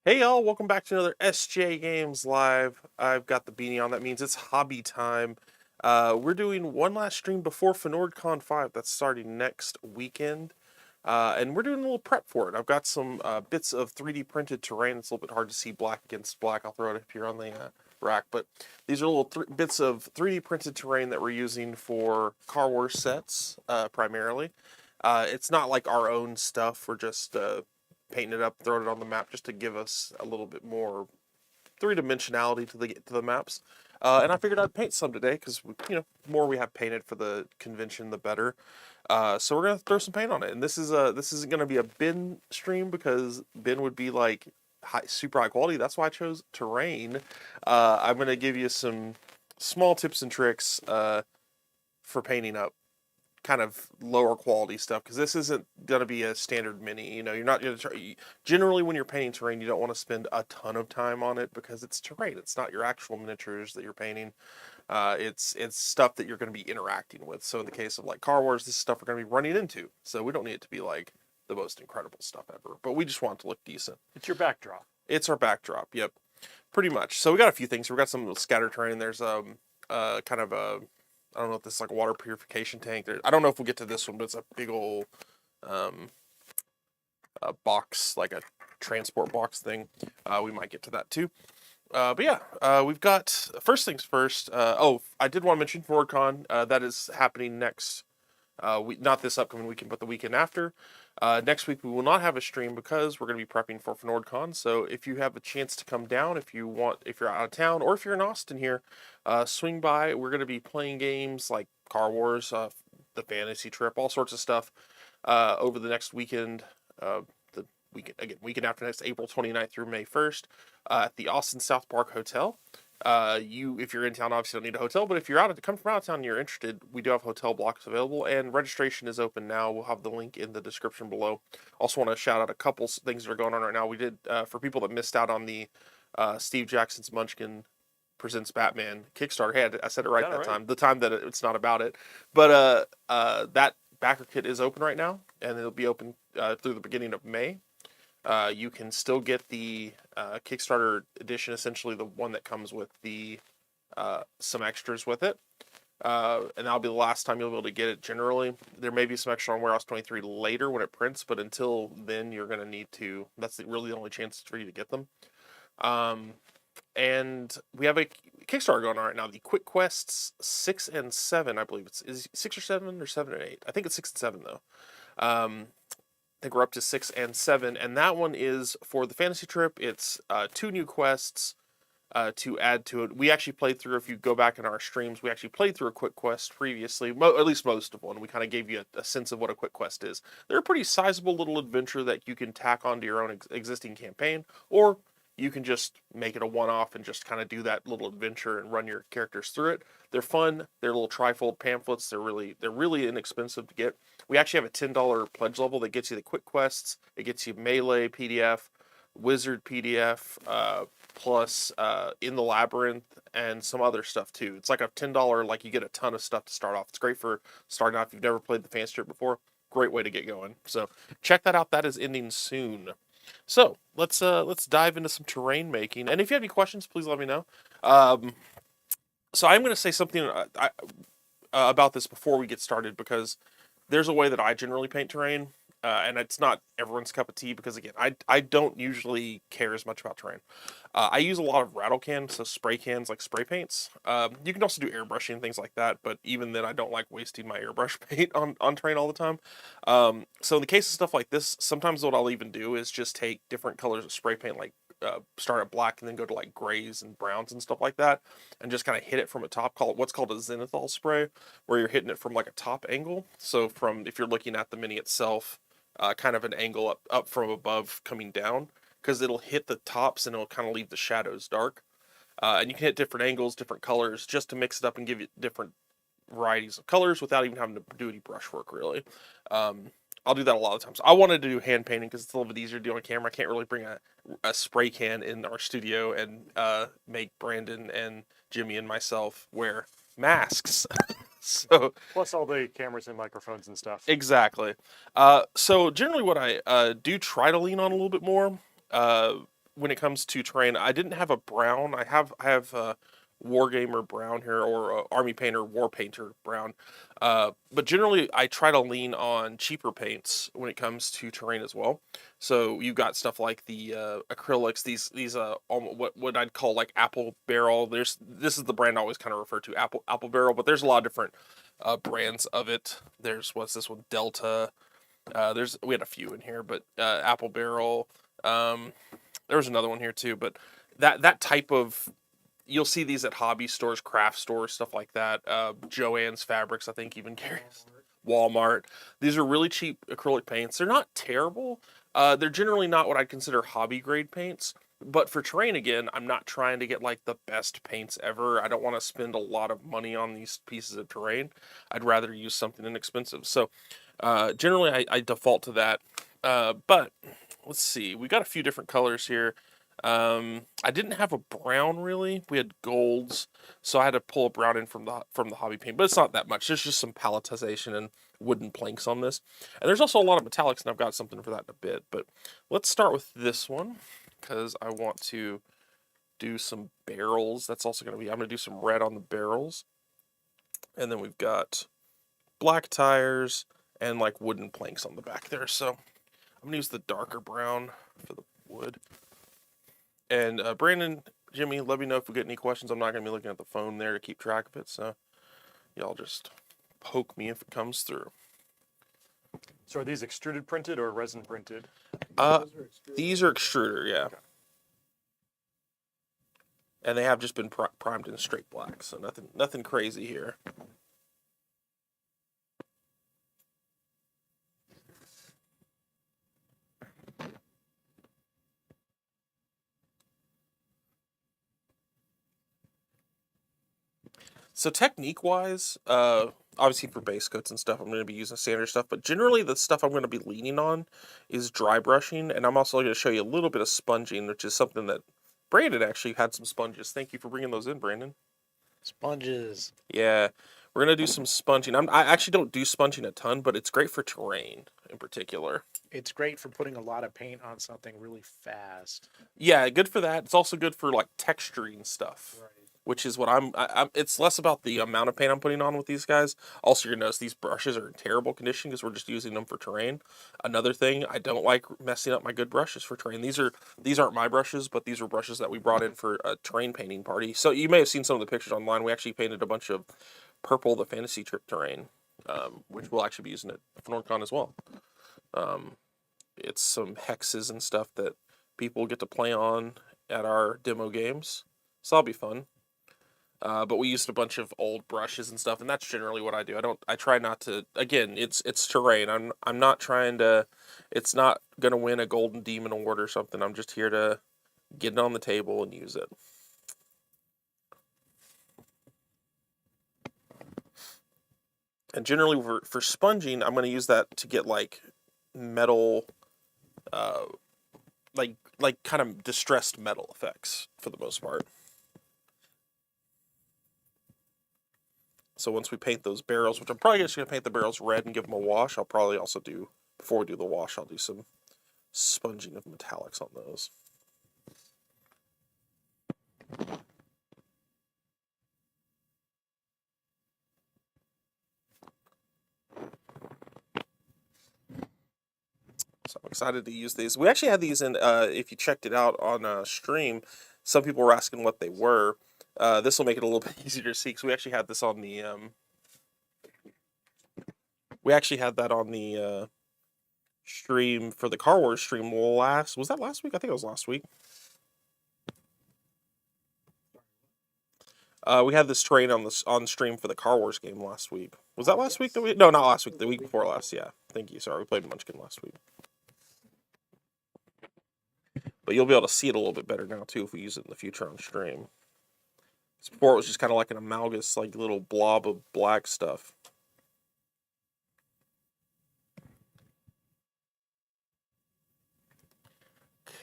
Hey y'all, welcome back to another SJGames Live. I've got the beanie on, that means it's hobby time. We're doing one last stream before FnordCon 5, that's starting next weekend. And we're doing a little prep for it. I've got some bits of 3D printed terrain. It's a little bit hard to see black against black. I'll throw it up here on the rack. But these are little bits of 3D printed terrain that we're using for Car Wars sets, primarily. It's not like our own stuff. We're just painting it up, throwing it on the map just to give us a little bit more three-dimensionality to the maps. And I figured I'd paint some today because, the more we have painted for the convention, the better. So we're gonna throw some paint on it, and this isn't gonna be a bin stream because bin would be like super high quality. That's why I chose terrain. I'm gonna give you some small tips and tricks for painting up kind of lower quality stuff, because this isn't going to be a standard mini. You're not going to generally, when you're painting terrain, you don't want to spend a ton of time on it because it's terrain. It's not your actual miniatures that you're painting. It's stuff that you're going to be interacting with. So in the case of like Car Wars, this is stuff we're going to be running into. So we don't need it to be like the most incredible stuff ever, but we just want it to look decent. It's your backdrop. It's our backdrop. Yep, pretty much. So we got a few things. We've got some little scatter terrain. There's kind of a, I don't know if this is like a water purification tank. I don't know if we'll get to this one, but it's a big old box, like a transport box thing. We might get to that too. But yeah, we've got, first things first. I did want to mention FnordCon. That is happening next not this upcoming weekend, but the weekend after. Next week we will not have a stream because we're going to be prepping for FnordCon. So if you have a chance to come down, if you're out of town, or if you're in Austin here, swing by. We're going to be playing games like Car Wars, the Fantasy Trip, all sorts of stuff over the next weekend. Weekend after next, April 29th through May 1st, at the Austin South Park Hotel. If you're in town, obviously don't need a hotel, but if you're come from out of town and you're interested, we do have hotel blocks available, and registration is open now. We'll have the link in the description below. Also want to shout out a couple things that are going on right now. We did, for people that missed out on the Steve Jackson's Munchkin Presents Batman Kickstarter. Hey, I said it right that time. The time that it's not about it. But that backer kit is open right now, and it'll be open through the beginning of May. You can still get the Kickstarter edition, essentially the one that comes with the some extras with it. And that'll be the last time you'll be able to get it generally. There may be some extra on Warehouse 23 later when it prints, but until then you're going to need to, that's really the only chance for you to get them. And we have a Kickstarter going on right now. The Quick Quests 6 and 7, I believe is 6 or 7 or 7 and 8. I think it's 6 and 7 though. I think we're up to 6 and 7, and that one is for the fantasy trip. It's 2 new quests to add to it. We actually played through, if you go back in our streams, we actually played through a quick quest previously, at least most of one. We kind of gave you a sense of what a quick quest is. They're a pretty sizable little adventure that you can tack onto your own existing campaign, or you can just make it a one-off and just kind of do that little adventure and run your characters through it. They're fun. They're little trifold pamphlets. They're really inexpensive to get. We actually have a $10 pledge level that gets you the quick quests. It gets you Melee PDF, Wizard PDF, plus In the Labyrinth, and some other stuff too. It's like a $10, like you get a ton of stuff to start off. It's great for starting off. If you've never played the Fantasy Trip before, great way to get going. So check that out. That is ending soon. So let's dive into some terrain making. And if you have any questions, please let me know. So I'm going to say something about this before we get started, because there's a way that I generally paint terrain, and it's not everyone's cup of tea, because again, I don't usually care as much about terrain. I use a lot of rattle cans, so spray cans, like spray paints. You can also do airbrushing and things like that, but even then I don't like wasting my airbrush paint on terrain all the time. So in the case of stuff like this, sometimes what I'll even do is just take different colors of spray paint, like start at black and then go to like grays and browns and stuff like that, and just kind of hit it from a top, what's called a zenithal spray, where you're hitting it from like a top angle. So if you're looking at the mini itself, kind of an angle up from above coming down, because it'll hit the tops and it'll kind of leave the shadows dark. And you can hit different angles, different colors, just to mix it up and give you different varieties of colors without even having to do any brush work, really. I'll do that a lot of times. I wanted to do hand painting because it's a little bit easier to do on camera. I can't really bring a spray can in our studio and make Brandon and Jimmy and myself wear masks. So plus all the cameras and microphones and stuff. Exactly. So generally what I do try to lean on a little bit more when it comes to terrain, I didn't have a brown. I have Wargamer brown here, or Army Painter War Painter brown. But generally, I try to lean on cheaper paints when it comes to terrain as well. So you've got stuff like the acrylics. These what I'd call like Apple Barrel. This is the brand I always kind of refer to, Apple Barrel. But there's a lot of different brands of it. There's what's this one, Delta. We had a few in here, but Apple Barrel. There was another one here too, but that type of, you'll see these at hobby stores, craft stores, stuff like that. Joann's Fabrics, I think, even carries. Walmart. These are really cheap acrylic paints. They're not terrible. They're generally not what I'd consider hobby grade paints. But for terrain, again, I'm not trying to get like the best paints ever. I don't want to spend a lot of money on these pieces of terrain. I'd rather use something inexpensive. So generally, I default to that. But let's see. We got a few different colors here. I didn't have a brown really. We had golds, so I had to pull a brown in from the hobby paint, but it's not that much. There's just some palletization and wooden planks on this, and there's also a lot of metallics, and I've got something for that in a bit. But let's start with this one because I want to do some barrels. That's also going to be, I'm going to do some red on the barrels, and then we've got black tires and like wooden planks on the back there. So I'm going to use the darker brown for the wood. And Brandon, Jimmy, let me know if we get any questions. I'm not going to be looking at the phone there to keep track of it, so y'all just poke me if it comes through. So are these extruded printed or resin printed? These are extruder, yeah. Okay. And they have just been primed in straight black, so nothing crazy here. So technique-wise, obviously for base coats and stuff, I'm going to be using standard stuff, but generally the stuff I'm going to be leaning on is dry brushing, and I'm also going to show you a little bit of sponging, which is something that Brandon actually had some sponges. Thank you for bringing those in, Brandon. Sponges. Yeah, we're going to do some sponging. I actually don't do sponging a ton, but it's great for terrain in particular. It's great for putting a lot of paint on something really fast. Yeah, good for that. It's also good for like texturing stuff. Right. Which is what I'm it's less about the amount of paint I'm putting on with these guys. Also, you're gonna notice these brushes are in terrible condition because we're just using them for terrain. Another thing, I don't like messing up my good brushes for terrain. These aren't my brushes, but these are brushes that we brought in for a terrain painting party. So you may have seen some of the pictures online. We actually painted a bunch of purple, the fantasy trip terrain, which we'll actually be using at FnordCon as well. It's some hexes and stuff that people get to play on at our demo games. So that'll be fun. But we used a bunch of old brushes and stuff, and that's generally what I do. I try not to, again, it's terrain. I'm not trying to, it's not going to win a Golden Demon Award or something. I'm just here to get it on the table and use it. And generally for sponging, I'm going to use that to get like metal, like kind of distressed metal effects for the most part. So once we paint those barrels, which I'm probably just going to paint the barrels red and give them a wash, I'll probably also do, before we do the wash, I'll do some sponging of metallics on those. So I'm excited to use these. We actually had these in, if you checked it out on stream, some people were asking what they were. This will make it a little bit easier to see, because we actually had this on the, stream for the Car Wars stream was that last week? I think it was last week. We had this terrain on stream for the Car Wars game last week. Was that last week? No, not last week. The week before last. Yeah. Thank you. Sorry, we played Munchkin last week. But you'll be able to see it a little bit better now too if we use it in the future on stream. Before it was just kind of like an amalgamous, like little blob of black stuff.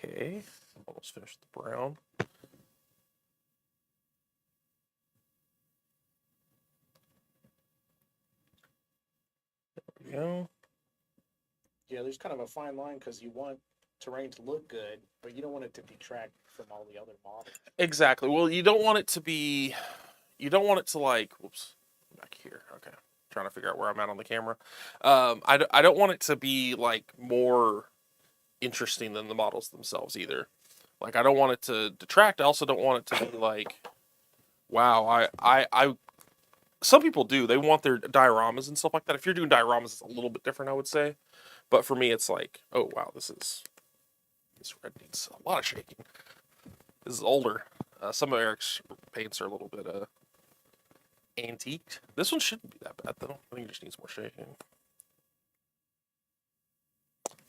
Okay, almost finished the brown. There we go. Yeah, there's kind of a fine line because you want terrain to look good, but you don't want it to detract from all the other models. Exactly. Well, you don't want it to be. You don't want it to like. Whoops. Back here. Okay. Trying to figure out where I'm at on the camera. I don't want it to be like more interesting than the models themselves either. Like I don't want it to detract. I also don't want it to be like, wow. I some people do. They want their dioramas and stuff like that. If you're doing dioramas, it's a little bit different, I would say. But for me, it's like, oh wow, this red needs a lot of shaking. This is older. Some of Eric's paints are a little bit antiqued. This one shouldn't be that bad though. I think it just needs more shaking.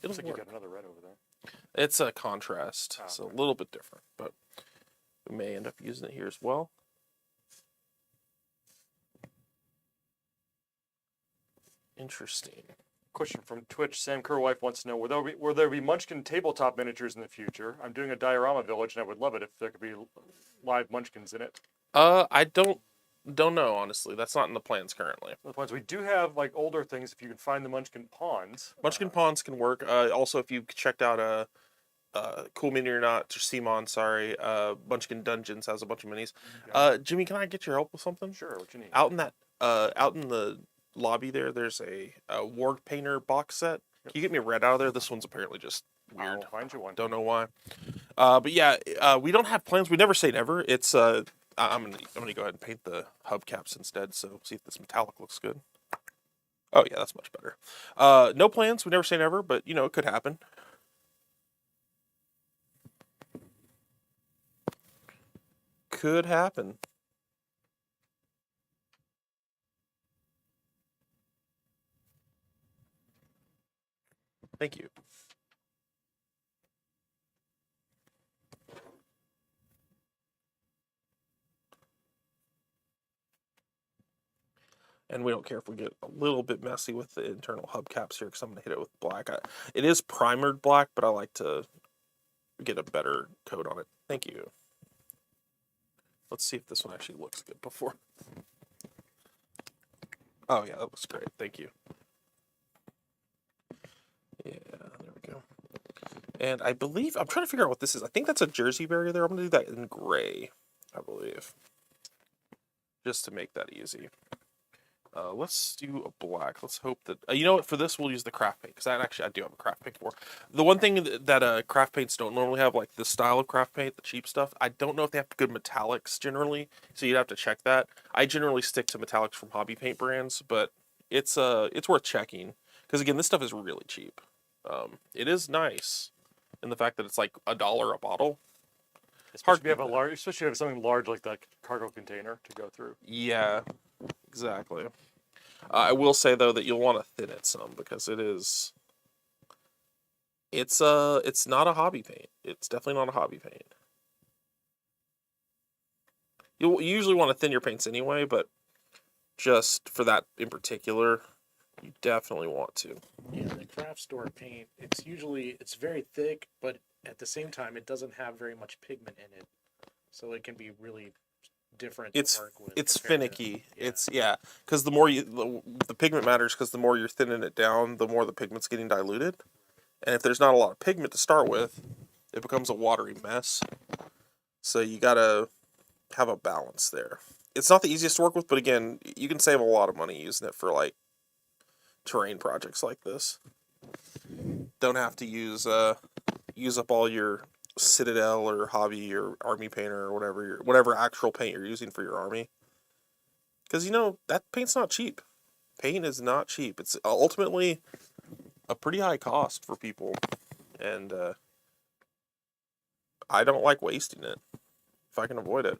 It'll Looks like you work. got another red over there. It's a contrast, Oh, so a okay. little bit different, but we may end up using it here as well. Interesting. Question from Twitch. Sam Kerwife wants to know, will there be Munchkin tabletop miniatures in the future? I'm doing a diorama village, and I would love it if there could be live Munchkins in it. I don't know honestly. That's not in the plans currently. The points we do have like older things. If you can find the Munchkin pawns, Munchkin Pawns can work. Also, if you checked out Cool Mini or Not, or Simon, sorry, Munchkin Dungeons has a bunch of minis. Jimmy, can I get your help with something? sure. What you need? Out in the lobby there's a Ward Painter box set. Can you get me a red out of there? This one's apparently just weird. I'll find you one. Don't know why. But yeah, we don't have plans. We never say never. It's I'm gonna go ahead and paint the hubcaps instead. So see if this metallic looks good. Oh yeah, that's much better. No plans. We never say never, but it could happen. Could happen. Thank you. And we don't care if we get a little bit messy with the internal hubcaps here because I'm going to hit it with black. It is primered black, but I like to get a better coat on it. Thank you. Let's see if this one actually looks good before. Oh yeah, that looks great. Thank you. Yeah, there we go. And I believe, I'm trying to figure out what this is. I think that's a jersey barrier there. I'm going to do that in gray, I believe. Just to make that easy. Let's do a black. Let's hope that... you know what? For this, we'll use the craft paint. Because I do have a craft paint for. The one thing that craft paints don't normally have, like the style of craft paint, the cheap stuff, I don't know if they have good metallics generally. So you'd have to check that. I generally stick to metallics from hobby paint brands. But it's worth checking. Because again, this stuff is really cheap. It is nice in the fact that it's like $1 a bottle. Especially if you have something large like that cargo container to go through. Yeah, exactly. I will say though that you'll want to thin it some because it's not a hobby paint. It's definitely not a hobby paint. You usually want to thin your paints anyway, but just for that in particular, you definitely want to. Yeah, the craft store paint, it's very thick, but at the same time, it doesn't have very much pigment in it. So it can be really different to work with. It's compared to- finicky. Because the more the pigment matters because the more you're thinning it down, the more the pigment's getting diluted. And if there's not a lot of pigment to start with, it becomes a watery mess. So you gotta have a balance there. It's not the easiest to work with, but again, you can save a lot of money using it for like terrain projects like this. Don't have to use up all your Citadel or hobby or army painter or whatever actual paint you're using for your army. Because that paint's not cheap. Paint is not cheap. It's ultimately a pretty high cost for people, and I don't like wasting it if I can avoid it.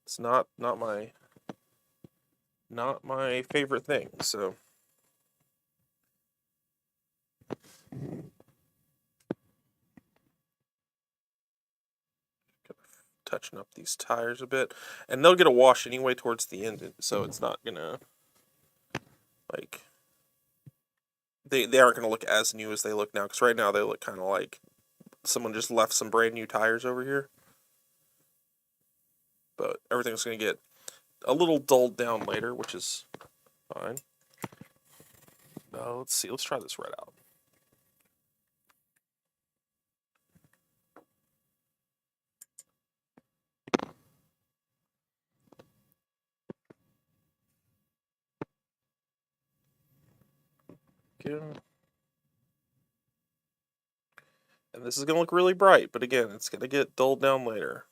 It's not my favorite thing. So. Touching up these tires a bit, and they'll get a wash anyway towards the end, so it's not gonna like they aren't gonna look as new as they look now, because right now they look kind of like someone just left some brand new tires over here, but everything's gonna get a little dulled down later, which is fine. Let's see, let's try this red out. do. And this is going to look really bright, but again, it's going to get dulled down later.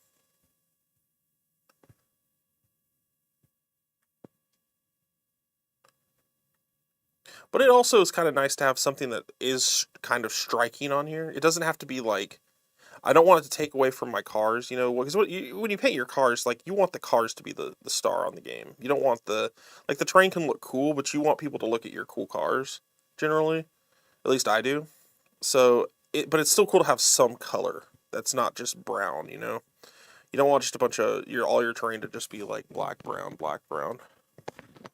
But it also is kind of nice to have something that is kind of striking on here. It doesn't have to be like, I don't want it to take away from my cars, you know, because when you paint your cars, like, you want the cars to be the star on the game. You don't want the terrain can look cool, but you want people to look at your cool cars, generally. At least I do. So, but it's still cool to have some color that's not just brown, you know? You don't want just a bunch of, all your terrain to just be like black, brown, black, brown.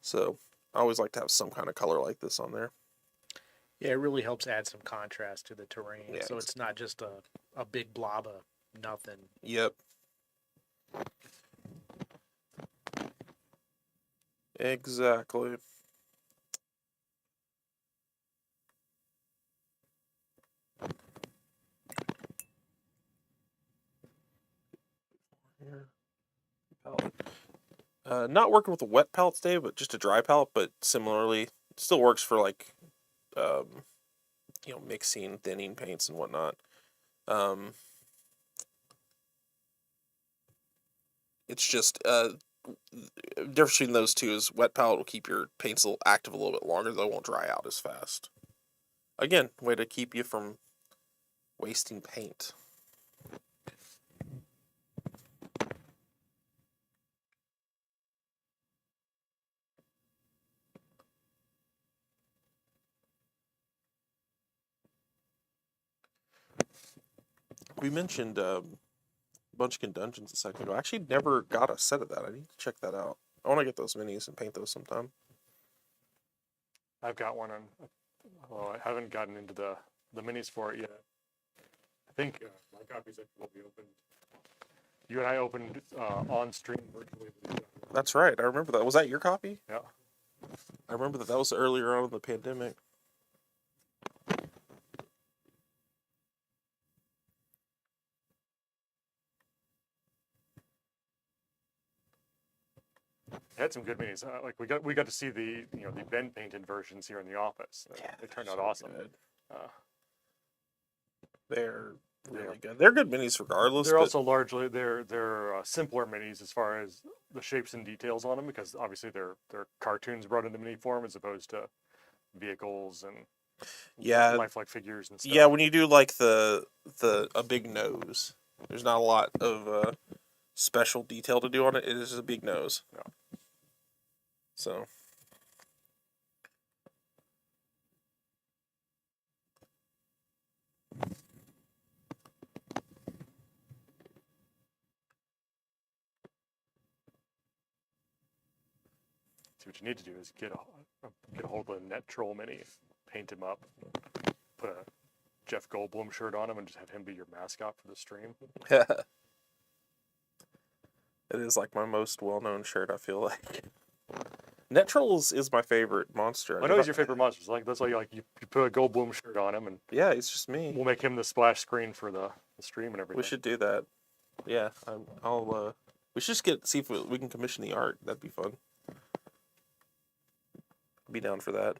So, I always like to have some kind of color like this on there. Yeah, it really helps add some contrast to the terrain, Yeah, so it's not just a big blob of nothing. Yep. Exactly. Palette. Not working with a wet palette today, but just a dry palette, but similarly, still works for like, mixing, thinning paints and whatnot. It's just, the difference between those two is wet palette will keep your paints active a little bit longer, they won't dry out as fast. Again, way to keep you from wasting paint. We mentioned Munchkin Dungeons a second ago. I actually never got a set of that. I need to check that out. I want to get those minis and paint those sometime. I've got one on. Well, I haven't gotten into the minis for it yet. I think my copies will be opened. You and I opened on stream virtually. That's right. I remember that. Was that your copy? Yeah. I remember that was earlier on in the pandemic. It had some good minis. Like we got to see the the Ben painted versions here in the office. Yeah, they turned out so awesome. good. Uh, They're really good. They're good minis regardless. They're also largely they're simpler minis as far as the shapes and details on them, because obviously they're cartoons brought into mini form as opposed to vehicles and lifelike figures and stuff. Yeah, when you do like a big nose, there's not a lot of special detail to do on it. It is a big nose. Yeah. So. See, what you need to do is get a hold of a Net Troll mini, paint him up, put a Jeff Goldblum shirt on him, and just have him be your mascot for the stream. It is like my most well-known shirt, I feel like. Net Trolls is my favorite monster. I know he's your favorite monster. Like that's why you put a Goldblum shirt on him, and yeah, it's just me. We'll make him the splash screen for the stream and everything. We should do that. Yeah, I'll. We should just see if we can commission the art. That'd be fun. Be down for that.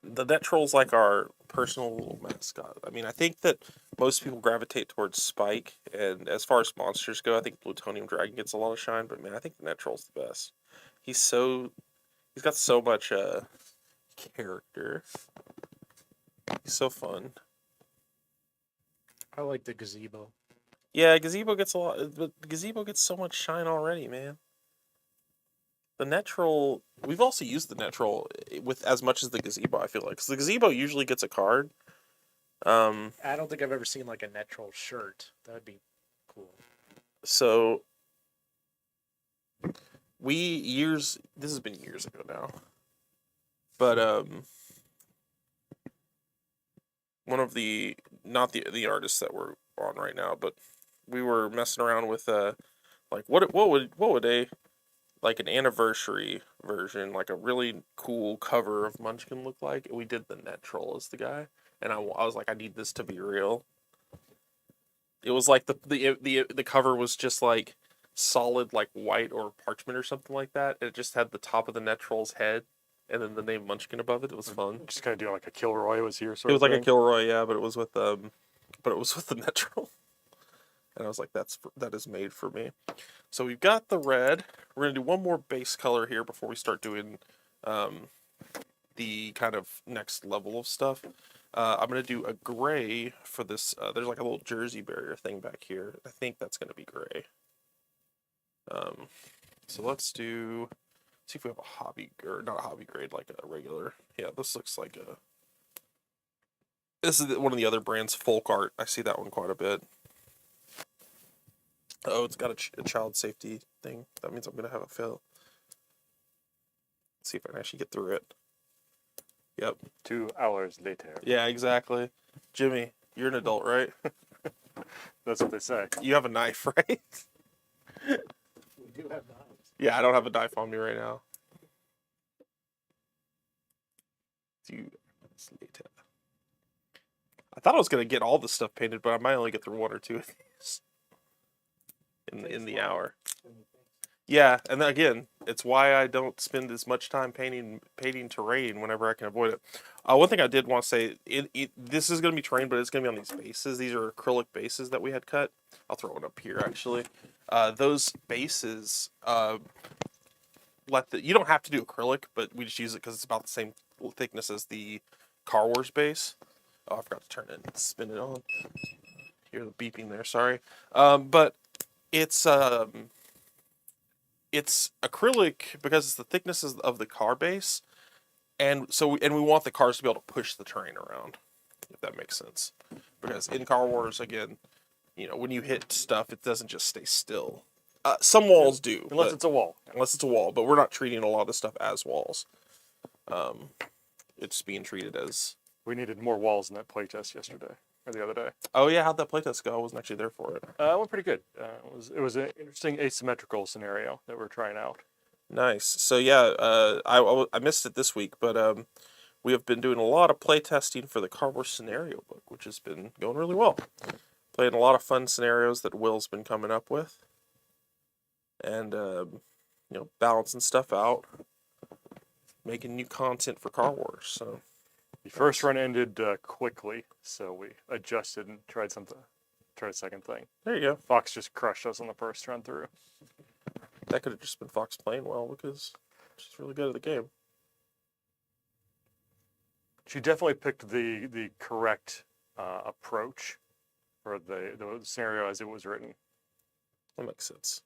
The Net Troll's like our personal little mascot. I mean, I think that most people gravitate towards Spike, and as far as monsters go, I think Plutonium Dragon gets a lot of shine, but man, I think the Net Troll's the best. He's got so much character. He's so fun. I like the gazebo. Yeah, Gazebo gets a lot, but Gazebo gets so much shine already, man. The Net Troll, we've also used the Net Troll with as much as the Gazebo, I feel like. Because the Gazebo usually gets a card. I don't think I've ever seen like a Net Troll shirt. That would be cool. So, this has been years ago now. But, one of not the artists that we're on right now, but we were messing around with, like, what would an anniversary version, like a really cool cover of Munchkin look like? And we did the Net Troll as the guy, and I was like, I need this to be real. It was like the cover was just like solid like white or parchment or something like that. And it just had the top of the net troll's head and then the name Munchkin above it. It was fun. Just kind of doing like a Kilroy was here sort It of was like a thing. Kilroy, yeah, but it was with the net troll. And I was like, that is made for me. So we've got the red. We're gonna do one more base color here before we start doing the kind of next level of stuff. I'm going to do a gray for this. There's like a little jersey barrier thing back here. I think that's going to be gray. So let's see if we have a hobby, or not a hobby grade, like a regular. Yeah, this looks like this is one of the other brands, Folk Art. I see that one quite a bit. Oh, it's got a child safety thing. That means I'm going to have a fail. Let's see if I can actually get through it. Yep. 2 hours later. Yeah, exactly. Jimmy, you're an adult, right? That's what they say. You have a knife, right? We do have knives. Yeah, I don't have a knife on me right now. 2 hours later. I thought I was going to get all the stuff painted, but I might only get through 1 or 2 of these in the hour. Yeah, and then again, it's why I don't spend as much time painting terrain whenever I can avoid it. One thing I did want to say, this is going to be terrain, but it's going to be on these bases. These are acrylic bases that we had cut. I'll throw one up here, actually. Those bases, you don't have to do acrylic, but we just use it because it's about the same thickness as the Car Wars base. Oh, I forgot to turn it and spin it on. Hear the beeping there, sorry. But it's acrylic because it's the thickness of the car base, and we want the cars to be able to push the terrain around, if that makes sense. Because in Car Wars, again, when you hit stuff, it doesn't just stay still. Some walls do, unless it's a wall. Unless it's a wall, but we're not treating a lot of this stuff as walls. It's being treated as. We needed more walls in that playtest yesterday or the other day. Oh yeah, how'd that playtest go? I wasn't actually there for it. It went pretty good. It was an interesting asymmetrical scenario that we're trying out. Nice. So yeah, I missed it this week, but we have been doing a lot of play testing for the Car Wars scenario book, which has been going really well. Playing a lot of fun scenarios that Will's been coming up with, and balancing stuff out, making new content for Car Wars. So the first run ended quickly, so we adjusted and tried a second thing. There you go. Fox just crushed us on the first run through. That could have just been Fox playing well because she's really good at the game. She definitely picked the correct approach for the scenario as it was written. That makes sense.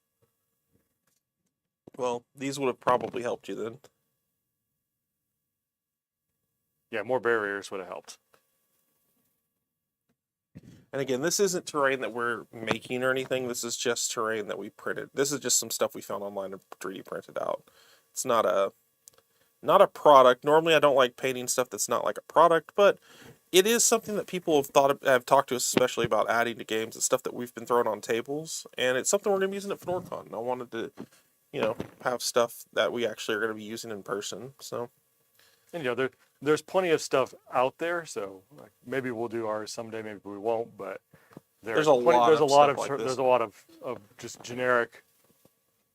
Well, these would have probably helped you then. Yeah, more barriers would have helped. And again, this isn't terrain that we're making or anything. This is just terrain that we printed. This is just some stuff we found online and 3D printed out. It's not a product. Normally, I don't like painting stuff that's not like a product, but it is something that people have talked to us, especially about adding to games. It's stuff that we've been throwing on tables, and it's something we're going to be using at FnordCon. I wanted to, have stuff that we actually are going to be using in person. So, and there's plenty of stuff out there, so maybe we'll do ours someday, maybe we won't, but there's a lot of just generic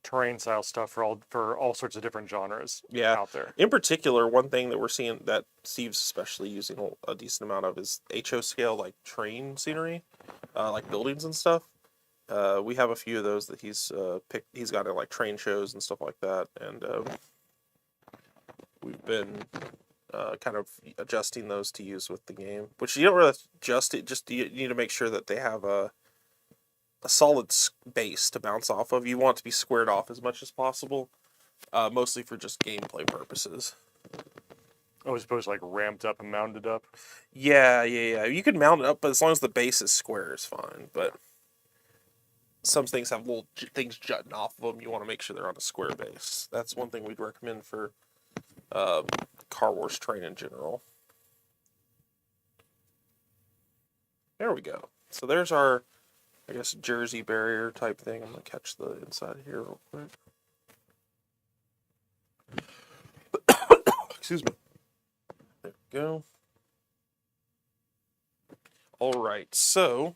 terrain style stuff for all sorts of different genres out there. In particular, one thing that we're seeing that Steve's especially using a decent amount of is HO scale, like train scenery, like buildings and stuff. We have a few of those that he's picked. He's got in like train shows and stuff like that, and we've been kind of adjusting those to use with the game, which you don't really adjust it. Just you need to make sure that they have a solid base to bounce off of. You want it to be squared off as much as possible, mostly for just gameplay purposes. Oh, as opposed to like ramped up and mounted up? Yeah. You can mount it up, but as long as the base is square, is fine. But some things have little things jutting off of them. You want to make sure they're on a square base. That's one thing we'd recommend for Car Wars terrain in general. There we go. So there's our, I guess, jersey barrier type thing. I'm going to catch the inside here real quick. Excuse me. There we go. All right, so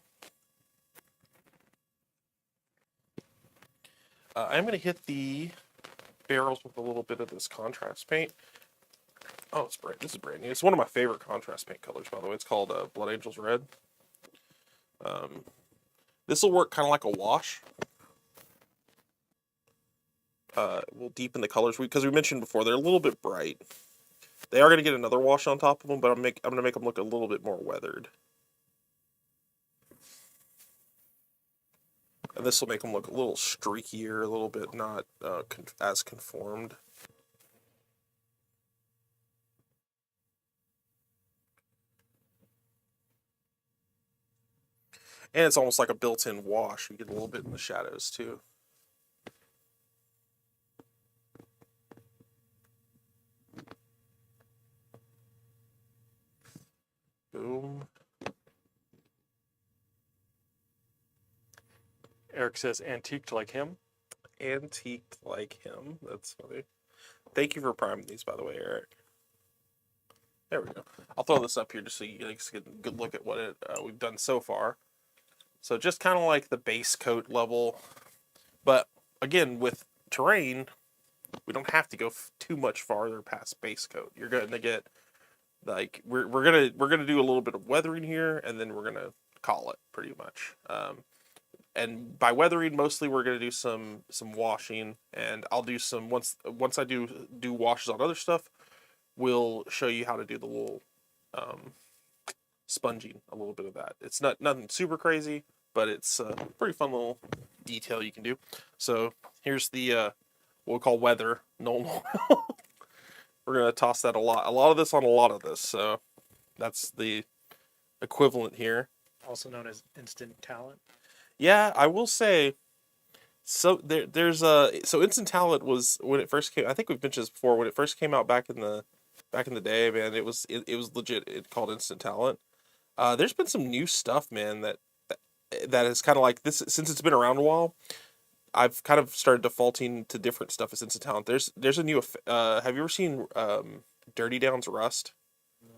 I'm going to hit the barrels with a little bit of this contrast paint. Oh, this is brand new. It's one of my favorite contrast paint colors, by the way. It's called Blood Angels Red. This will work kind of like a wash. We'll deepen the colors because we mentioned before they're a little bit bright. They are going to get another wash on top of them, but I'm going to make them look a little bit more weathered. And this will make them look a little streakier, a little bit not as conformed. And it's almost like a built-in wash. You get a little bit in the shadows, too. Boom. Eric says, antiqued like him. Antiqued like him. That's funny. Thank you for priming these, by the way, Eric. There we go. I'll throw this up here just so you guys get a good look at what we've done so far. So just kind of like the base coat level. But again, with terrain, we don't have to go too much farther past base coat. You're going to get, like, we're gonna do a little bit of weathering here, and then we're gonna call it pretty much. And by weathering, mostly we're gonna do some washing, and I'll do some once I do washes on other stuff. We'll show you how to do the little sponging, a little bit of that. It's nothing super crazy, but it's a pretty fun little detail you can do. So here's the what we'll call weather. No. We're gonna toss that a lot of this on a lot of this. So that's the equivalent here. Also known as instant talent. Yeah, I will say. So there's so instant talent was when it first came. I think we've mentioned this before. When it first came out back in the day, man, it was legit. It called instant talent. There's been some new stuff, man, that is kind of like this since it's been around a while. I've kind of started defaulting to different stuff as instant talent. There's a new. Have you ever seen Dirty Down's Rust? No.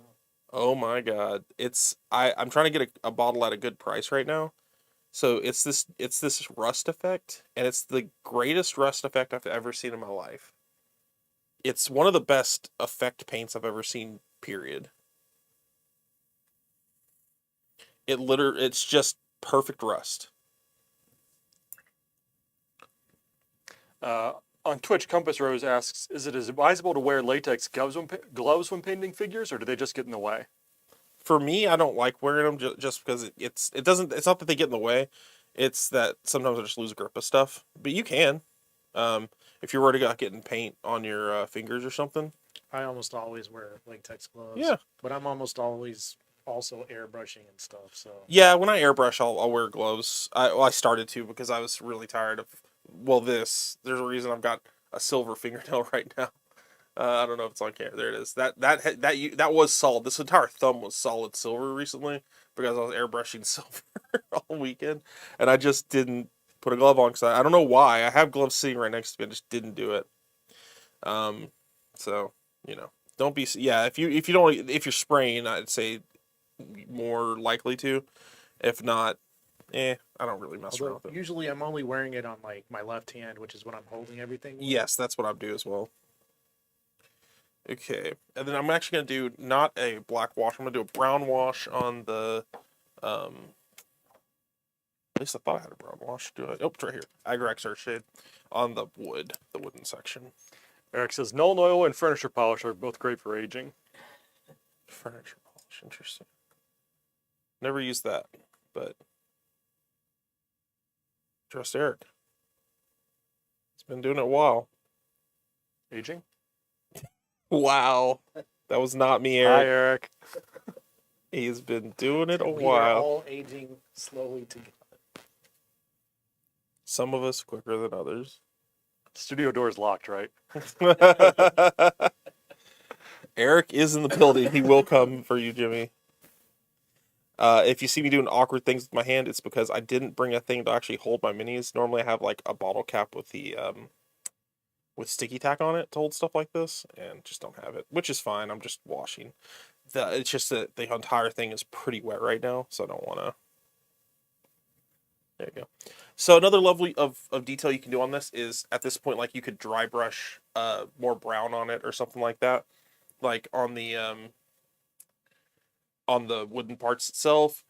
Oh my God! I'm trying to get a bottle at a good price right now. So it's this rust effect, and it's the greatest rust effect I've ever seen in my life. It's one of the best effect paints I've ever seen, period. It's just perfect rust. On Twitch, Compass Rose asks, is it advisable to wear latex gloves when painting figures, or do they just get in the way? For me, I don't like wearing them just because it's not that they get in the way. It's that sometimes I just lose grip of stuff. But you can. If you're worried about getting paint on your fingers or something. I almost always wear latex gloves. Yeah. But I'm almost always also airbrushing and stuff. So yeah, when I airbrush, I'll wear gloves. I started to because I was really tired of. Well, there's a reason I've got a silver fingernail right now. I don't know if it's on camera. There it is. That was solid. This entire thumb was solid silver recently because I was airbrushing silver all weekend, and I just didn't put a glove on because I don't know why. I have gloves sitting right next to me. I just didn't do it. So don't be. Yeah, if you're spraying, I'd say more likely to. If not, I don't really mess around with it. Usually, I'm only wearing it on like my left hand, which is when I'm holding everything. Yes, that's what I do as well. Okay, and then I'm actually going to do not a black wash. I'm going to do a brown wash on the, at least I thought I had a brown wash. Oh, it's right here. Agrax Earthshade on the wooden section. Eric says, Nuln Oil and furniture polish are both great for aging. Furniture polish, interesting. Never used that, but trust Eric. He's been doing it a while. Aging? Wow. That was not me, Eric. Hi, Eric. He's been doing it a We while. are all aging slowly together. Some of us quicker than others. Studio door's locked, right? Eric is in the building. He will come for you, Jimmy. If you see me doing awkward things with my hand, it's because I didn't bring a thing to actually hold my minis. Normally I have like a bottle cap with the with sticky tack on it to hold stuff like this, and just don't have it, which is fine. I'm just washing. It's just that the entire thing is pretty wet right now, so I don't want to. There you go. So another level of detail you can do on this is, at this point, like, you could dry brush more brown on it or something like that, like on the wooden parts itself.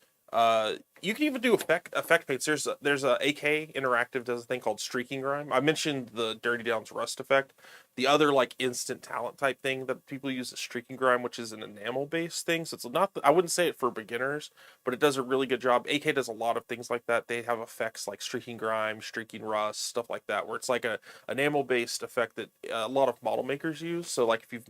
You can even do effect paints. There's a AK Interactive does a thing called streaking grime. I mentioned the Dirty Downs rust effect. The other, like, instant talent type thing that people use is streaking grime, which is an enamel based thing. So it's not I wouldn't say it for beginners, but it does a really good job. AK does a lot of things like that. They have effects like streaking grime, streaking rust, stuff like that, where it's like a enamel based effect that a lot of model makers use. So, like, if you've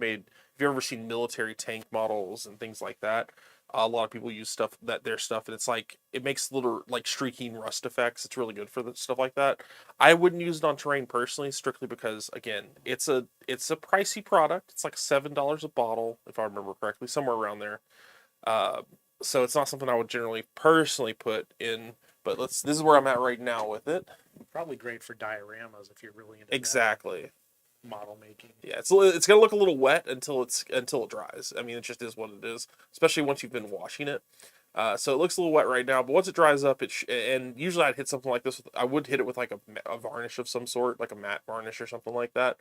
ever seen military tank models and things like that, a lot of people use their stuff, and it's like, it makes little, like, streaking rust effects. It's really good for stuff like that. I wouldn't use it on terrain personally, strictly because, again, it's a pricey product. It's like $7 a bottle, if I remember correctly, somewhere around there. So it's not something I would generally personally put in. But this is where I'm at right now with it. Probably great for dioramas if you're really into Exactly. model making. Yeah, it's gonna look a little wet until it dries. I mean, it just is what it is, especially once you've been washing it. So it looks a little wet right now, but once it dries up, and usually I'd hit something like this. I would hit it with like a varnish of some sort, like a matte varnish or something like that,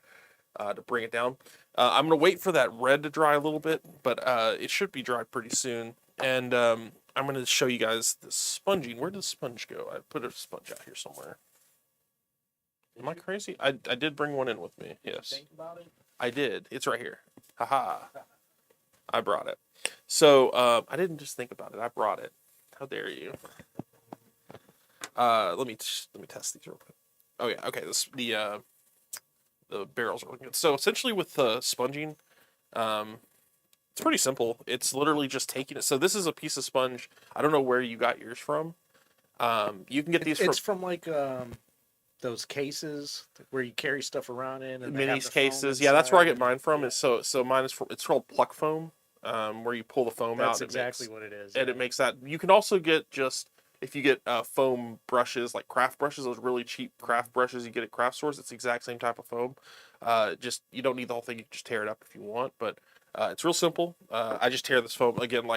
to bring it down. I'm gonna wait for that red to dry a little bit, but it should be dried pretty soon. And I'm gonna show you guys the sponging. Where did the sponge go? I put a sponge out here somewhere. Am I crazy? I did bring one in with me. Yes. Think about it. I did. It's right here. Haha. I brought it. So I didn't just think about it. I brought it. How dare you? Let me test these real quick. Oh yeah. Okay. The barrels are looking good. So essentially, with sponging, it's pretty simple. It's literally just taking it. So this is a piece of sponge. I don't know where you got yours from. You can get these It's from like those cases where you carry stuff around in, and they have minis the cases. foam Yeah, that's where I inside. get mine from. Is so mine is it's called pluck foam, where you pull the foam out. That's And exactly what it is. and it makes that. You can also get if you get foam brushes, like craft brushes, those really cheap craft brushes you get at craft stores. It's the exact same type of foam. Just, you don't need the whole thing. You can just tear it up if you want, but it's real simple. I just tear this foam again,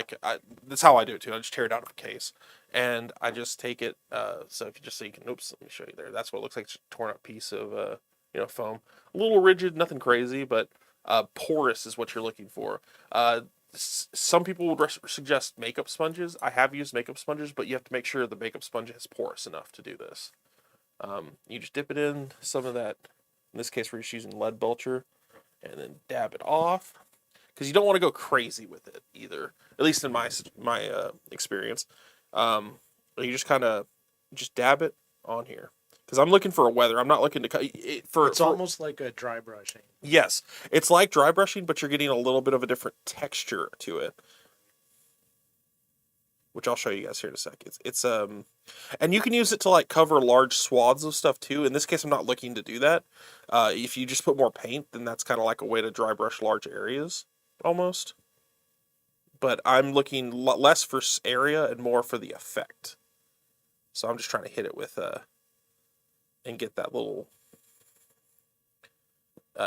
that's how I do it too. I just tear it out of a case, and I just take it. So if you just so you can, oops, let me show you there. That's what it looks like. It's a torn up piece of foam. A little rigid, nothing crazy, but porous is what you're looking for. Some people would suggest makeup sponges. I have used makeup sponges, but you have to make sure the makeup sponge is porous enough to do this. You just dip it in some of that. In this case, we're just using lead belcher, and then dab it off, because you don't want to go crazy with it either. At least in my experience, you just kind of just dab it on here. Because I'm looking for a weather. I'm not looking to cut it It's almost like a dry brushing. Yes, it's like dry brushing, but you're getting a little bit of a different texture to it, which I'll show you guys here in a sec. It's and you can use it to, like, cover large swaths of stuff too. In this case, I'm not looking to do that. If you just put more paint, then that's kind of like a way to dry brush large areas, almost. But I'm looking less for area and more for the effect. So I'm just trying to hit it with and get that little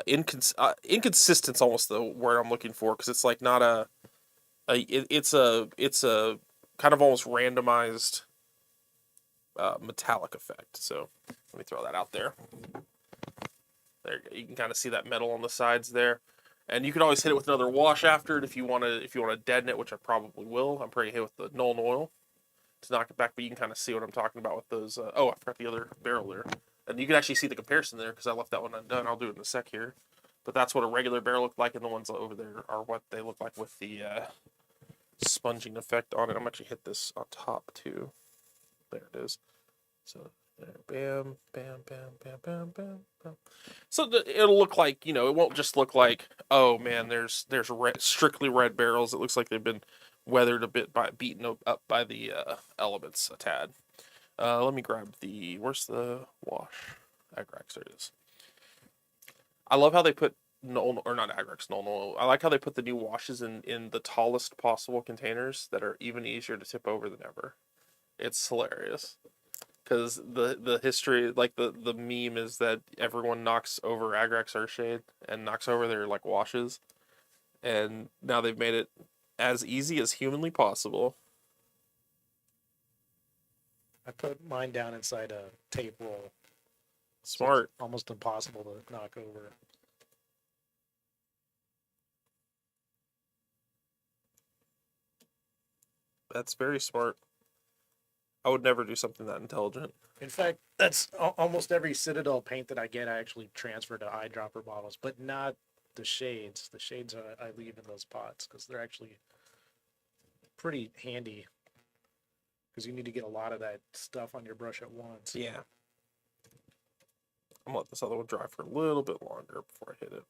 inconsistence, almost the word I'm looking for, because it's like not it's a kind of almost randomized metallic effect. So let me throw that out there. There you go. You can kind of see that metal on the sides there, and you can always hit it with another wash after it if you want to deaden it, which I probably will. I'm probably hit with the Nuln Oil to knock it back, but you can kind of see what I'm talking about with those. Oh, I forgot the other barrel there. And you can actually see the comparison there, because I left that one undone. I'll do it in a sec here. But that's what a regular barrel looked like, and the ones over there are what they look like with the sponging effect on it. I'm actually hit this on top too. There it is. So there, bam, bam, bam, bam, bam, bam, bam. So it'll look like, it won't just look like, oh man, there's strictly red barrels. It looks like they've been weathered a bit beaten up by the elements a tad. Let me grab where's the wash? Agrax, there it is. I love how they put not Agrax, Nuln Oil. I like how they put the new washes in the tallest possible containers that are even easier to tip over than ever. It's hilarious. Because the history, like the meme is that everyone knocks over Agrax Earthshade and knocks over their, like, washes. And now they've made it as easy as humanly possible. I put mine down inside a tape roll. Smart. So almost impossible to knock over. That's very smart. I would never do something that intelligent. In fact, that's almost every Citadel paint that I get. I actually transfer to eyedropper bottles, but not the shades. The shades I leave in those pots because they're actually pretty handy. Because you need to get a lot of that stuff on your brush at once. Yeah. I'm gonna let this other one dry for a little bit longer before I hit it.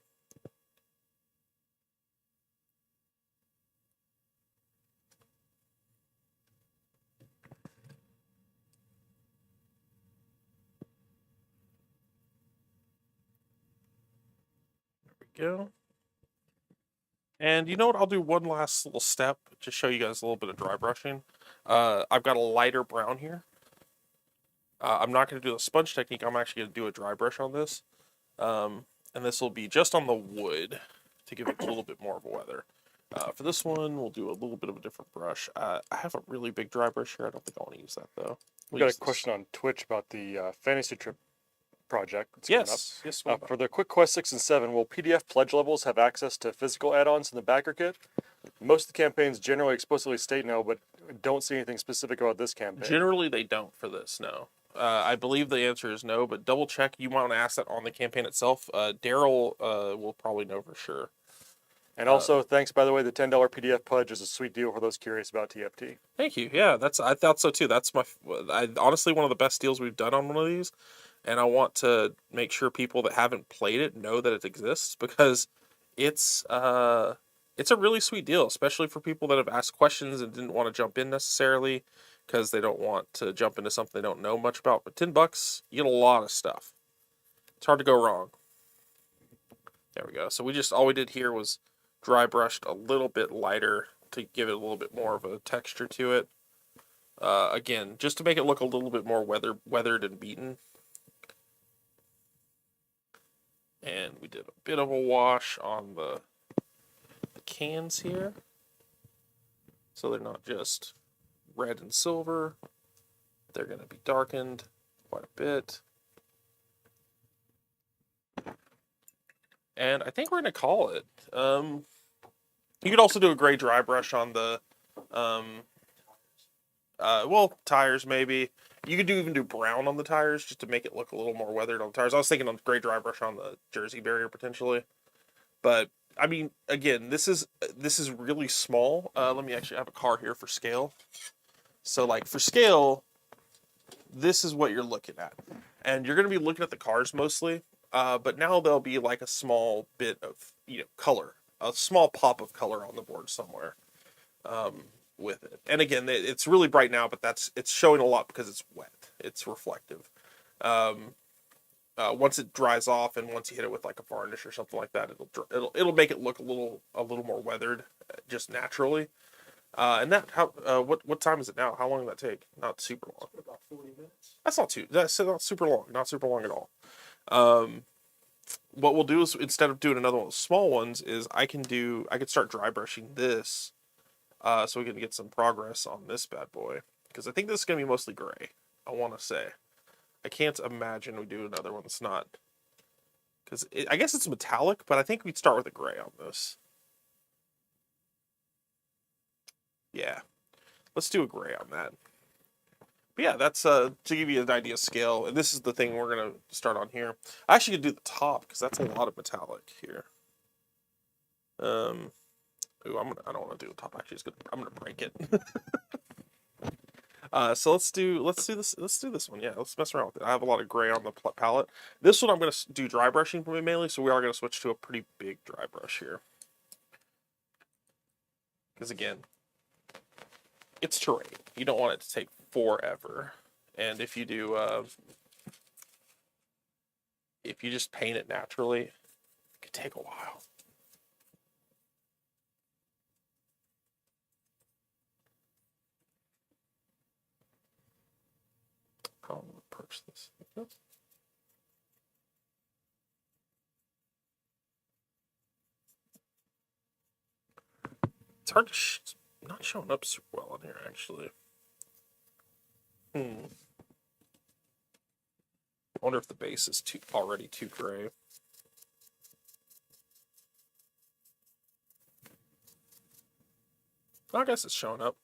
There we go. And you know what? I'll do one last little step to show you guys a little bit of dry brushing. I've got a lighter brown here. I'm not going to do a sponge technique. I'm actually going to do a dry brush on this. And this will be just on the wood to give it a little bit more of a weather. For this one, we'll do a little bit of a different brush. I have a really big dry brush here. I don't think I want to use that, though. We got a question on Twitch about the Fantasy Trip project. That's coming Yes. Yes. up. For the Quick Quest 6 and 7, will PDF pledge levels have access to physical add-ons in the backer kit? Most of the campaigns generally explicitly state no, but don't see anything specific about this campaign. Generally, they don't for this, no. I believe the answer is no, but double check. You might want to ask that on the campaign itself. Daryl will probably know for sure. And also, thanks, by the way, the $10 PDF pledge is a sweet deal for those curious about TFT. Thank you. Yeah, I thought so too. That's honestly one of the best deals we've done on one of these, and I want to make sure people that haven't played it know that it exists because it's a really sweet deal, especially for people that have asked questions and didn't want to jump in necessarily because they don't want to jump into something they don't know much about. But $10, you get a lot of stuff. It's hard to go wrong. There we go. So all we did here was dry brushed a little bit lighter to give it a little bit more of a texture to it. Again, just to make it look a little bit more weathered and beaten. And we did a bit of a wash on the cans here. So they're not just red and silver. They're going to be darkened quite a bit. And I think we're going to call it. You could also do a gray dry brush on the, tires maybe. You could even do brown on the tires just to make it look a little more weathered on the tires. I was thinking on gray dry brush on the jersey barrier potentially. But, I mean, again, this is really small. Let me actually have a car here for scale. So, like, for scale, this is what you're looking at. And you're going to be looking at the cars mostly. But now there'll be like a small bit of, color. A small pop of color on the board somewhere with it. And again, it's really bright now, but it's showing a lot because it's wet. It's reflective. Once it dries off and once you hit it with like a varnish or something like that, it'll make it look a little more weathered just naturally. And what time is it now? How long did that take? Not super long. About 40 minutes. That's not super long. Not super long at all. What we'll do is instead of doing another one of the small ones is I could start dry brushing this so we can get some progress on this bad boy because I think this is going to be mostly gray. I want to say I can't imagine we do another one that's not because I guess it's metallic, but I think we'd start with a gray on this. Yeah, let's do a gray on that. But yeah, that's to give you an idea of scale. And this is the thing we're going to start on here. I actually could do the top because that's a lot of metallic here. I don't want to do the top. Actually, I'm going to break it. So let's do this one. Yeah, let's mess around with it. I have a lot of gray on the palette. This one I'm going to do dry brushing mainly, so we are going to switch to a pretty big dry brush here. Because again, it's terrain. You don't want it to take forever. And if you do, if you just paint it naturally, it could take a while. How am I going to approach this? It's hard to not showing up super well on here, actually. wonder if the base is already too gray. I guess it's showing up.